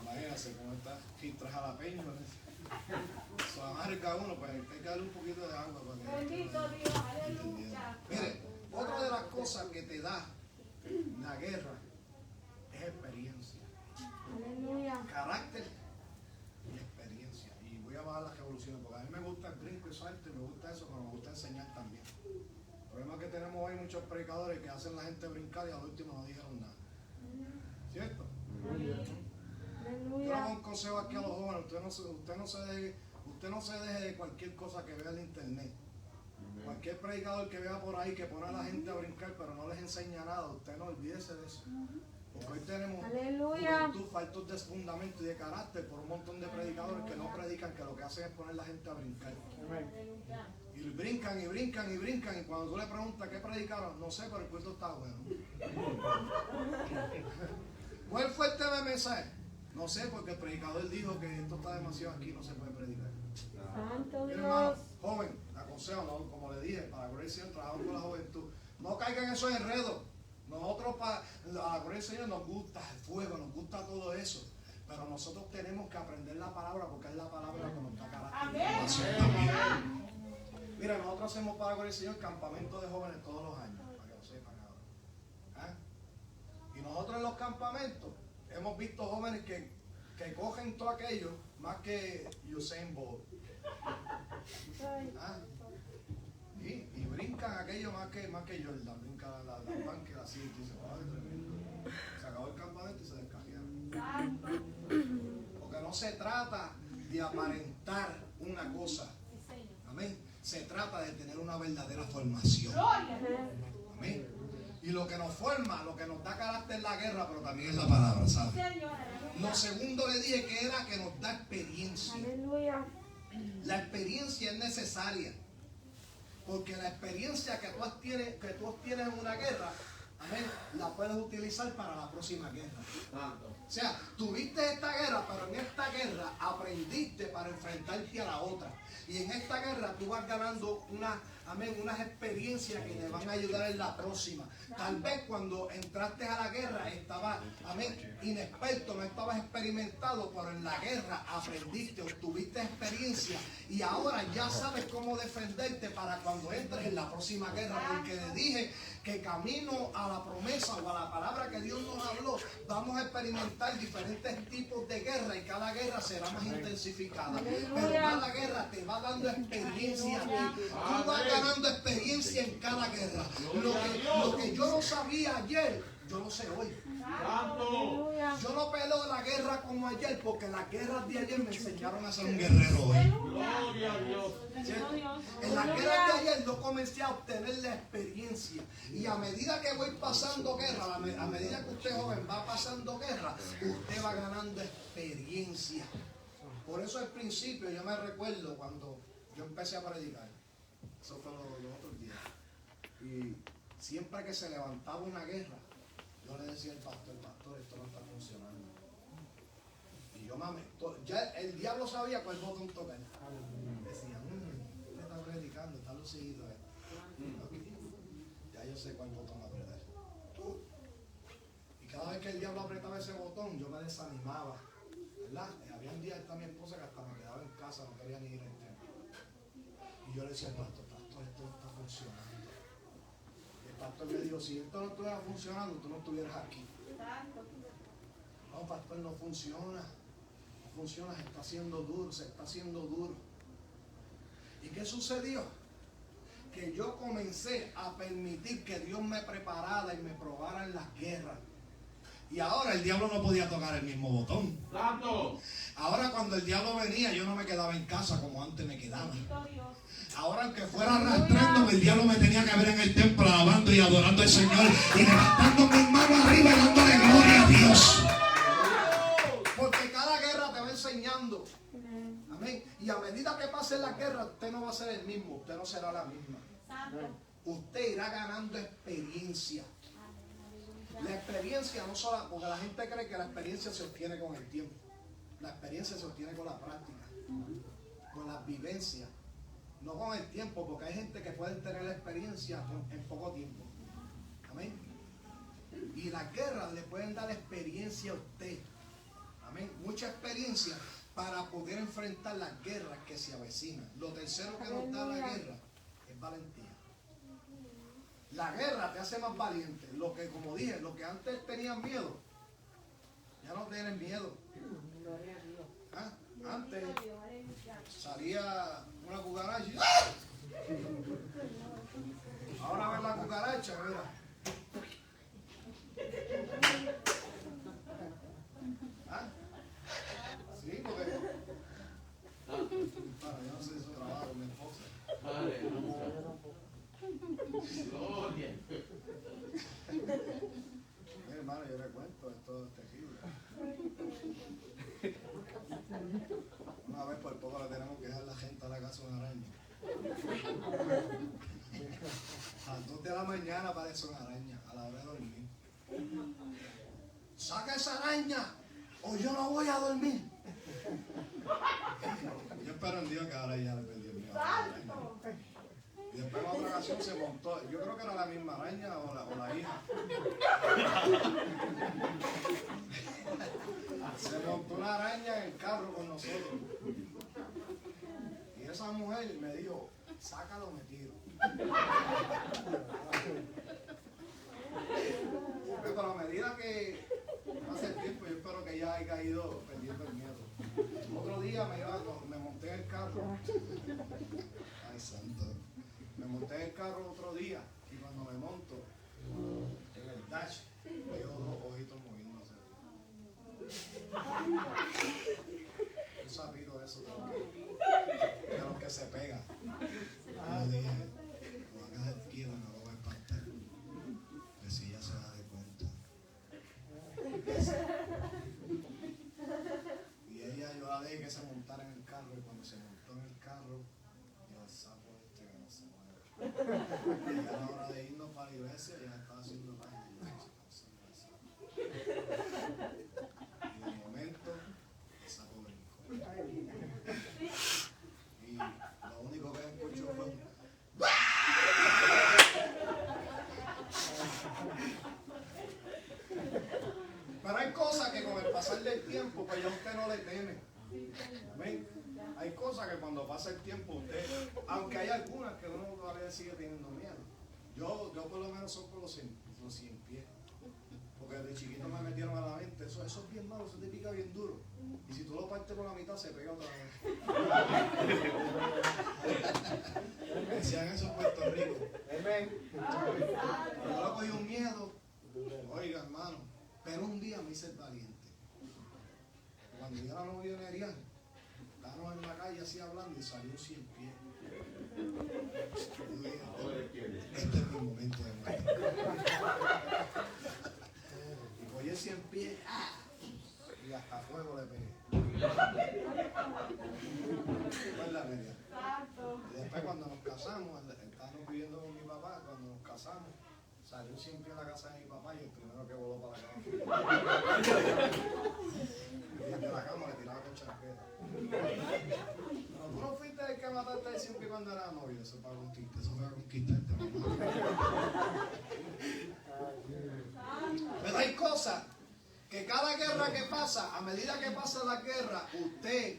Imagínate cómo está filtras jalapeños. Se amarga uno, pues hay que darle un poquito de agua para que. Bendito Dios, aleluya. Mire, otra de las cosas que te da la guerra es experiencia. Aleluya. Carácter y experiencia. Y voy a bajar las revoluciones, porque a mí me gusta el brinco y salto y me gusta eso, pero me gusta enseñar también. El problema es que tenemos hoy muchos predicadores que hacen la gente brincar y al último no dijeron nada. ¿Cierto? Yo le doy un consejo aquí a los jóvenes: usted no se deje de cualquier cosa que vea en internet. Cualquier predicador que vea por ahí que pone a la gente a brincar pero no les enseña nada, usted no olvídese de eso. Porque hoy tenemos juventud faltos de fundamento y de carácter por un montón de predicadores que no predican, que lo que hacen es poner a la gente a brincar. Y brincan y brincan y brincan, y cuando tú le preguntas qué predicaron, no sé, pero el culto está bueno. ¿Cuál fue el tema del mensaje? No sé, porque el predicador dijo que esto está demasiado aquí, no se puede predicar. Santo Mira, hermano, Dios. joven, aconsejo, ¿no? Como le dije, para la gloria del Señor, trabajamos con la juventud. No caigan en esos enredos. Nosotros, para la gloria del Señor, nos gusta el fuego, nos gusta todo eso. Pero nosotros tenemos que aprender la palabra, porque es la palabra que nos da carácter también. Mira, nosotros hacemos para la gloria del Señor campamentos de jóvenes todos los años, para que lo sepan ahora. ¿Ah? Y nosotros en los campamentos hemos visto jóvenes que cogen todo aquello más que Usain Bolt. ¿Ah? Y brincan aquello más que Jordan, brincan la banca así, y dicen, ¡ay, tremendo! Se acabó el campamento y se descargaron. Porque no se trata de aparentar una cosa. Amén. Se trata de tener una verdadera formación. Amén. Y lo que nos forma, lo que nos da carácter es la guerra, pero también es la palabra, ¿sabes? Lo segundo le dije que era que nos da experiencia. Aleluya. La experiencia es necesaria, porque la experiencia que tú obtienes en una guerra amén, la puedes utilizar para la próxima guerra. Santo. O sea, tuviste esta guerra, pero en esta guerra aprendiste para enfrentarte a la otra. Y en esta guerra tú vas ganando unas experiencias que te van a ayudar en la próxima. Tal vez cuando entraste a la guerra estabas, inexperto, no estabas experimentado, pero en la guerra aprendiste, obtuviste experiencia y ahora ya sabes cómo defenderte para cuando entres en la próxima guerra. Porque le dije que camino a la promesa o a la palabra que Dios nos habló, vamos a experimentar diferentes tipos de guerra y cada guerra será más intensificada. Pero cada guerra te va dando experiencia. Tú vas ganando experiencia en cada guerra. Lo que yo no sabía ayer, yo lo sé hoy. Santo. Yo no peleo la guerra como ayer porque las guerras de ayer me enseñaron a ser un guerrero hoy. Gloria a Dios. En las guerras de ayer yo comencé a obtener la experiencia. Y a medida que voy pasando guerra, a medida que usted joven va pasando guerra, usted va ganando experiencia. Por eso al principio yo me recuerdo cuando yo empecé a predicar. Eso fue los otros días. Y siempre que se levantaba una guerra, yo le decía al pastor, esto no está funcionando. Y yo ya el diablo sabía cuál botón tocar. Decía, usted está predicando, está lucido. Ya yo sé cuál botón apretar. Y cada vez que el diablo apretaba ese botón, yo me desanimaba. ¿Verdad? Había un día esta mi esposa que hasta me quedaba en casa, no quería ni ir al templo. Y yo le decía al pastor, esto no está funcionando. Y el pastor me dijo, si esto no estuviera funcionando, tú no estuvieras aquí. No, pastor, no funciona. No funciona, se está haciendo duro. ¿Y qué sucedió? Que yo comencé a permitir que Dios me preparara y me probara en las guerras. Y ahora el diablo no podía tocar el mismo botón. Santo. Ahora cuando el diablo venía, yo no me quedaba en casa como antes me quedaba. Ahora aunque fuera arrastrando, el diablo me tenía que ver en el templo alabando y adorando al Señor y levantando mis manos arriba y dándole gloria a Dios. Porque cada guerra te va enseñando. Amén. Y a medida que pase la guerra, usted no va a ser el mismo, usted no será la misma. Usted irá ganando experiencia. La experiencia no solo, porque la gente cree que la experiencia se obtiene con el tiempo. La experiencia se obtiene con la práctica, con las vivencias, no con el tiempo, porque hay gente que puede tener la experiencia en poco tiempo. Amén. Y las guerras le pueden dar experiencia a usted. Amén. Mucha experiencia para poder enfrentar las guerras que se avecinan. Lo tercero que nos da la guerra es valentía. La guerra te hace más valiente. Lo que, como dije, lo que antes tenían miedo, ya no tienen miedo. ¿Ah? Antes salía una cucaracha y ¡ah! Ahora ves la cucaracha, mira. ¿Ah? Sí, porque yo no sé si eso trabaja con mi esposa. Gloria. Hermano, yo le cuento, esto es terrible. Una vez por poco le tenemos que dejar la gente a la casa una araña. A las 2 de la mañana aparece una araña a la hora de dormir. ¡Saca esa araña! ¡O yo no voy a dormir! Yo espero en Dios que ahora ya le perdí el miedo. Y después en otra ocasión se montó, yo creo que era la misma araña o la hija. Se montó una araña en el carro con nosotros. Y esa mujer me dijo, sácalo, me tiro. Pero a medida que pasa el tiempo, yo espero que ya haya ido perdiendo el miedo. Otro día me monté en el carro. Ay, santo. Me monté en el carro otro día y cuando me monto en el dash, veo 2 ojitos moviéndose. Un sapito de eso de los que se pega. Yo dije, lo van a dejar quieto, no lo voy a espantar. Que si ella se da de cuenta. Y ella, yo la dejé que se montara en el carro y cuando se montó en el carro, yo el sapo este que no se mueve. Y a la hora de irnos para la iglesia, ya estaba haciendo página. Pero hay cosas que con el pasar del tiempo, pues ya usted no le teme. Amén. Hay cosas que cuando pasa el tiempo usted, aunque hay algunas que uno todavía sigue teniendo miedo. Yo por lo menos soy por los 100 pies. Porque desde chiquito me metieron a la mente, eso es bien malo, eso te pica bien duro. Y si tú lo partes por la mitad se pega otra vez. Me decían eso en Puerto Rico. Amén. Yo le cogí un miedo. Oiga, hermano, pero un día me hice el valiente. Cuando yo era novio de Arián, estábamos en la calle así hablando y salió un 100 pies. Este es mi momento de muerte. Y cogí el 100 pies y hasta fuego le pegué. Y después cuando nos casamos, estábamos viviendo con mi papá, cuando nos casamos, salió 100 pies a la casa de mi papá y el primero que voló para la cama. Y de la cama le tiraba con chancleta. Pero tú no fuiste el que mataste el 100 pies cuando era novio, eso fue para conquistarte, Pero hay cosas que cada guerra que pasa, a medida que pasa la guerra, usted,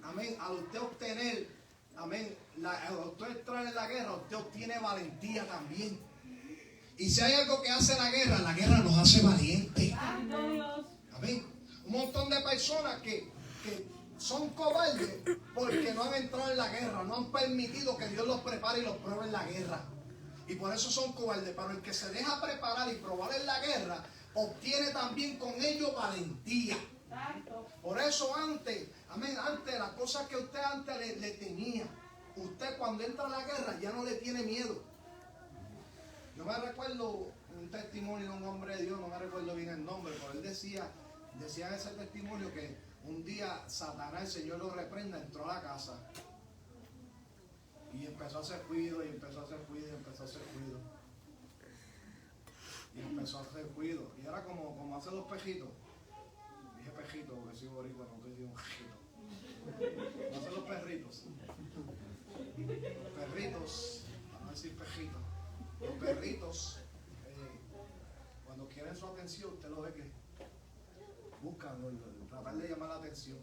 amén, al usted obtener, amén, al usted entrar en la guerra, usted obtiene valentía también. Y si hay algo que hace la guerra nos hace valientes. Amén. Un montón de personas que son cobardes porque no han entrado en la guerra, no han permitido que Dios los prepare y los pruebe en la guerra. Y por eso son cobardes. Pero el que se deja preparar y probar en la guerra, obtiene también con ello valentía. Por eso antes, amén, antes las cosas que usted antes le tenía, usted cuando entra a la guerra ya no le tiene miedo. Yo me recuerdo un testimonio de un hombre de Dios, no me recuerdo bien el nombre, pero él decía en ese testimonio que un día Satanás, el Señor lo reprenda, entró a la casa y empezó a hacer ruido, y empezó a hacer ruido, y empezó a hacer ruido. Y empezó a hacer ruido. Y era como hacer los pejitos. Dije pejito porque soy boricua, no estoy diciendo pejito. No hacer los perritos. Los perritos, vamos a decir pejitos. Los perritos, cuando quieren su atención, usted lo ve que buscan, tratar de llamar la atención.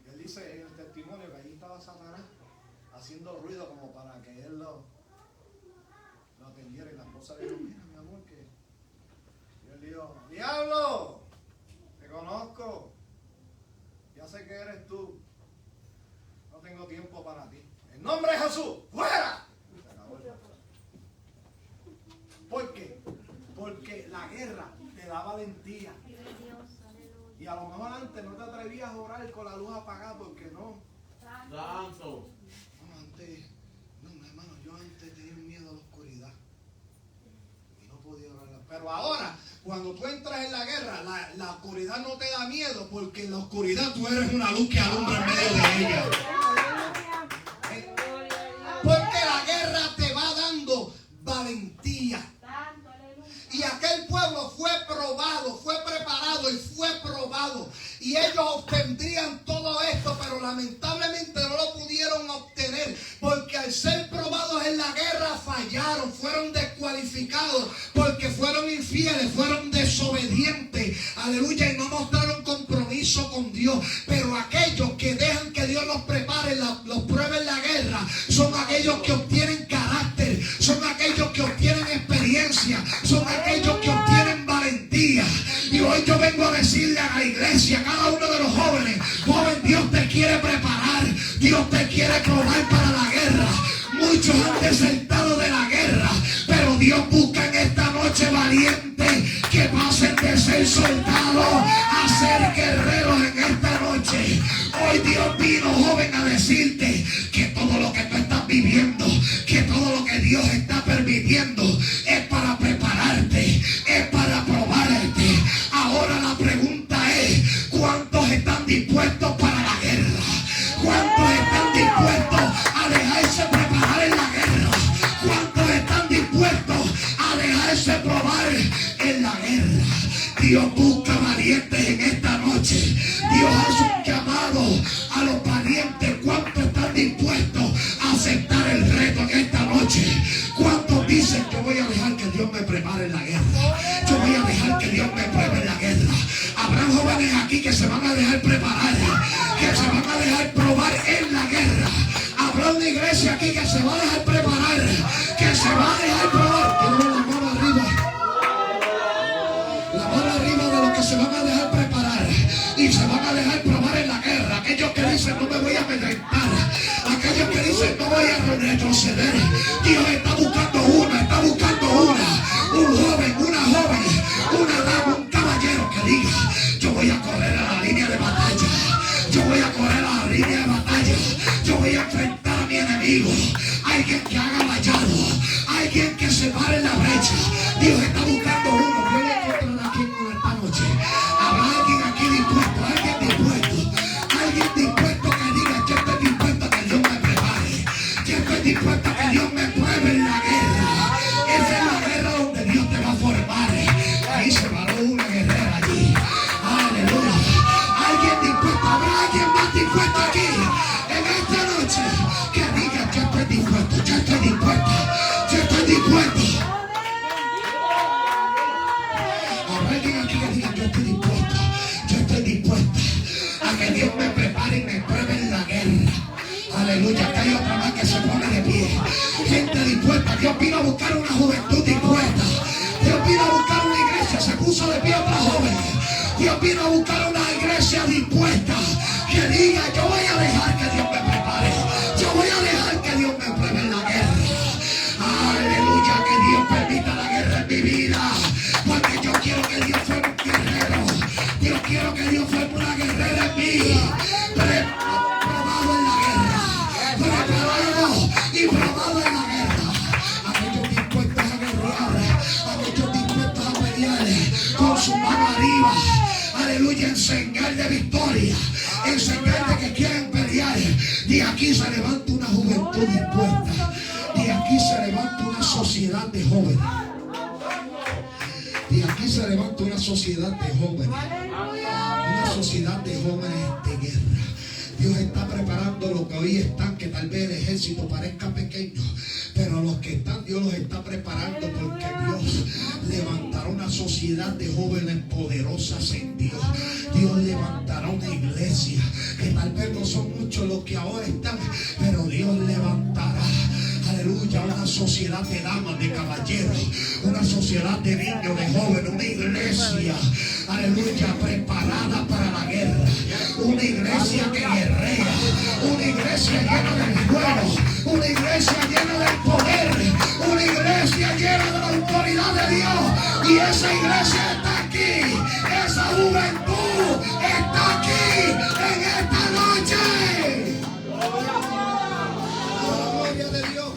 Y él dice en el testimonio que ahí estaba Satanás haciendo ruido como para que él lo atendiera. Y la esposa le dijo, mira mi amor, que... Y él dijo, diablo, te conozco, ya sé que eres tú, no tengo tiempo para ti. En nombre de Jesús, ¡fuera! Se acabó el pastor. ¿Por qué? Porque la guerra te da valentía. Y a lo mejor antes no te atrevías a orar con la luz apagada porque no. Santo. No, hermano, yo antes tenía miedo a la oscuridad. Y no podía orar. Pero ahora, cuando tú entras en la guerra, la oscuridad no te da miedo porque en la oscuridad tú eres una luz que alumbra en medio de ella. Porque la guerra te va dando valentía. Y aquel pueblo fue probado, fue preparado y fue probado. Y ellos obtendrían todo esto, pero lamentablemente no lo pudieron obtener. Porque al ser probados en la guerra fallaron, fueron descualificados. Porque fueron infieles, fueron desobedientes. Aleluya, y no mostraron compromiso con Dios. Pero aquellos que dejan que Dios los prepare, los pruebe en la guerra, son aquellos que obtienen carácter, son aquellos que obtienen experiencia, son aquellos que obtienen valentía. Y hoy yo vengo a decirle a la iglesia, a cada uno de los jóvenes, joven, Dios te quiere preparar, Dios te quiere probar para la guerra. Muchos han desertado de la guerra, pero Dios busca en esta noche valientes que pasen de ser soldados a ser guerreros en esta noche. Hoy Dios vino, joven, a decirte que todo lo que tú estás viviendo, que todo lo que Dios está permitiendo es para prepararte, es para probarte. Ahora la pregunta es, ¿cuántos están dispuestos para la guerra? ¿Cuántos están dispuestos a dejarse preparar en la guerra? ¿Cuántos están dispuestos a dejarse probar en la guerra? Dios busca valientes en esta noche. Dios hace un llamado a los valientes. ¿Cuántos están dispuestos a aceptar el reto en esta noche? ¿Cuántos dicen, yo voy a dejar que Dios me prepare en la guerra? Yo voy a dejar que Dios me pruebe en la guerra. jóvenes aquí que se van a dejar preparar, que se van a dejar probar en la guerra. Habrá una iglesia aquí que se va a dejar preparar, que se va a dejar probar. Quiero ver la mano arriba. La mano arriba de los que se van a dejar preparar y se van a dejar probar en la guerra. Aquellos que dicen no me voy a amedrentar, aquellos que dicen no voy a retroceder. Dios está buscando una, un joven, una joven, una dama, un caballero que diga yo voy a correr a la línea de batalla, yo voy a correr a la línea de batalla, yo voy a enfrentar a mi enemigo. Alguien que haga vallado, alguien que se pare en la brecha. Dios está buscando uno. Yo voy a encontrar aquí en esta noche. Habrá alguien aquí dispuesto, alguien dispuesto que diga yo estoy dispuesto a que Dios me prepare, yo estoy dispuesto a que Dios me pruebe en la guerra. Esa es la guerra donde Dios te va a formar. Ahí se paró una guerrera allí. Aleluya. Alguien dispuesto, habrá alguien más dispuesto aquí en esta noche que diga yo estoy dispuesto, yo estoy dispuesto, yo estoy dispuesto. Habrá alguien aquí que diga yo estoy dispuesto a que Dios me prepare y me pruebe en la guerra. Aleluya, que hay otra más que se pone de pie. Gente dispuesta. Dios vino a buscar una juventud dispuesta. Dios vino a buscar una iglesia. Se puso de pie otra joven. Dios vino a buscar una iglesia dispuesta que diga yo voy a dejar que Dios me prepare, yo voy a dejar que Dios me pruebe en la guerra. Aleluya, que Dios permita la guerra en mi vida, porque yo quiero que Dios forme un guerrero. Yo quiero que Dios forme una guerrera en mí. Probado en la guerra, preparado y probado en la guerra. Aquellos dispuestos a guerrear, aquellos dispuestos a pelear con su mano arriba. Aleluya, en señal de victoria, en señal de que quieren pelear. De aquí se levanta una juventud dispuesta. De aquí se levanta una sociedad de jóvenes. De aquí se levanta una sociedad de jóvenes. Una sociedad de jóvenes de guerra. Dios está preparando los que hoy están, que tal vez el ejército parezca pequeño, pero los que están, Dios los está preparando, porque Dios levantará una sociedad de jóvenes poderosas en Dios. Dios levantará una iglesia, que tal vez no son muchos los que ahora están, pero Dios levantará, aleluya, una sociedad de damas, de caballeros, una sociedad de niños, de jóvenes, una iglesia, aleluya, preparada para la guerra, una iglesia que guerrea, una iglesia llena del fuego, una iglesia llena del poder, una iglesia llena de la autoridad de Dios. Y esa iglesia está aquí, esa juventud está aquí en esta noche. La gloria de Dios.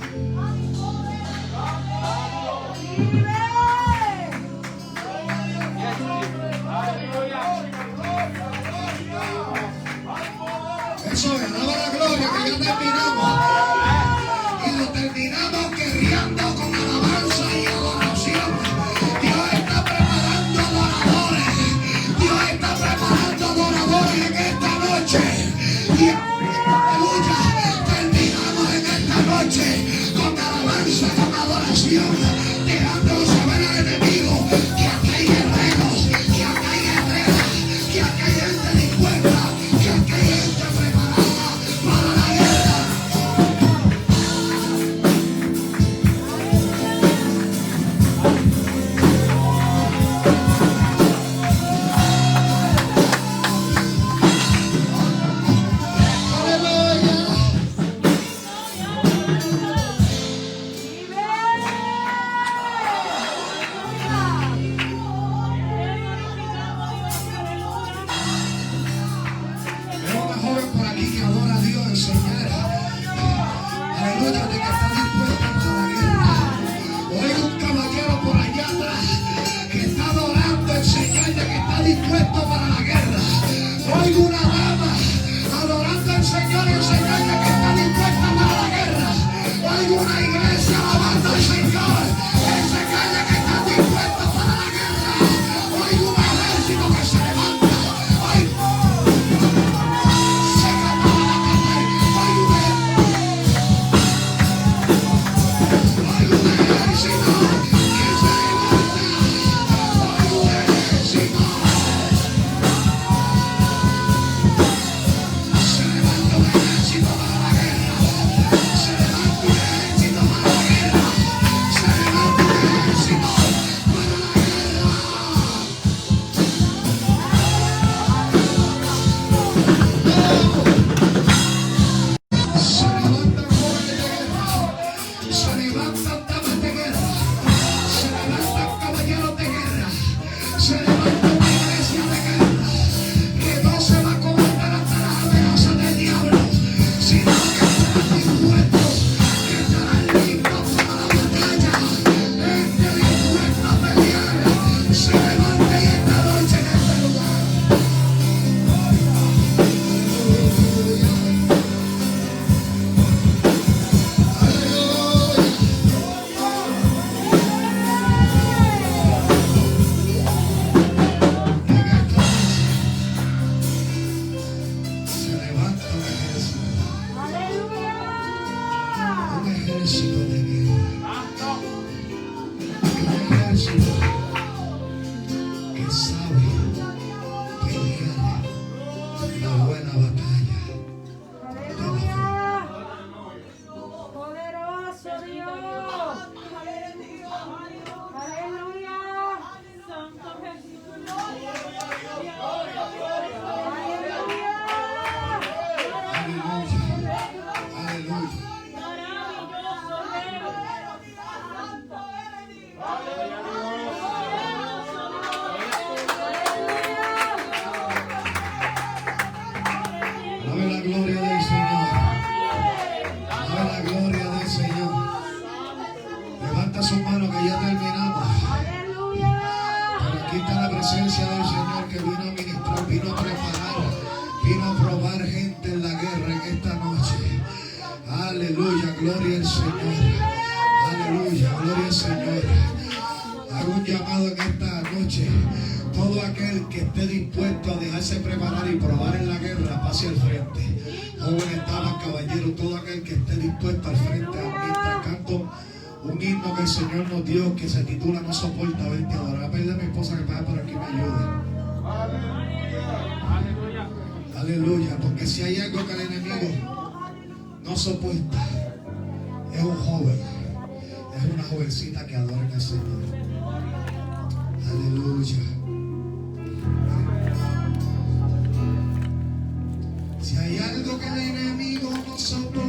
Eso es, alaba la gloria, que ya terminamos. Y lo terminamos guerreando con alabanza y adoración. Dios está preparando adoradores. Dios está preparando adoradores en esta noche. Y aleluya, terminamos en esta noche con alabanza, con adoración, dejándolo saber al enemigo que aquí hay guerreros, que aquí hay guerreras, que aquí hay gente dispuesta, que aquí hay gente preparada para la guerra. Señor. Aleluya, gloria al Señor. Hago un llamado en esta noche. Todo aquel que esté dispuesto a dejarse preparar y probar en la guerra, pase al frente. Jóvenes, damas, caballeros, todo aquel que esté dispuesto al frente, mientras canto un himno que el Señor nos dio, que se titula No soporta verte adorar. Voy a pedirle a mi esposa que pase por aquí y me ayude. Aleluya, porque si hay algo que el enemigo no soporta, es un joven, es una jovencita que adora al Señor. Aleluya. Si hay algo que el enemigo no soporta,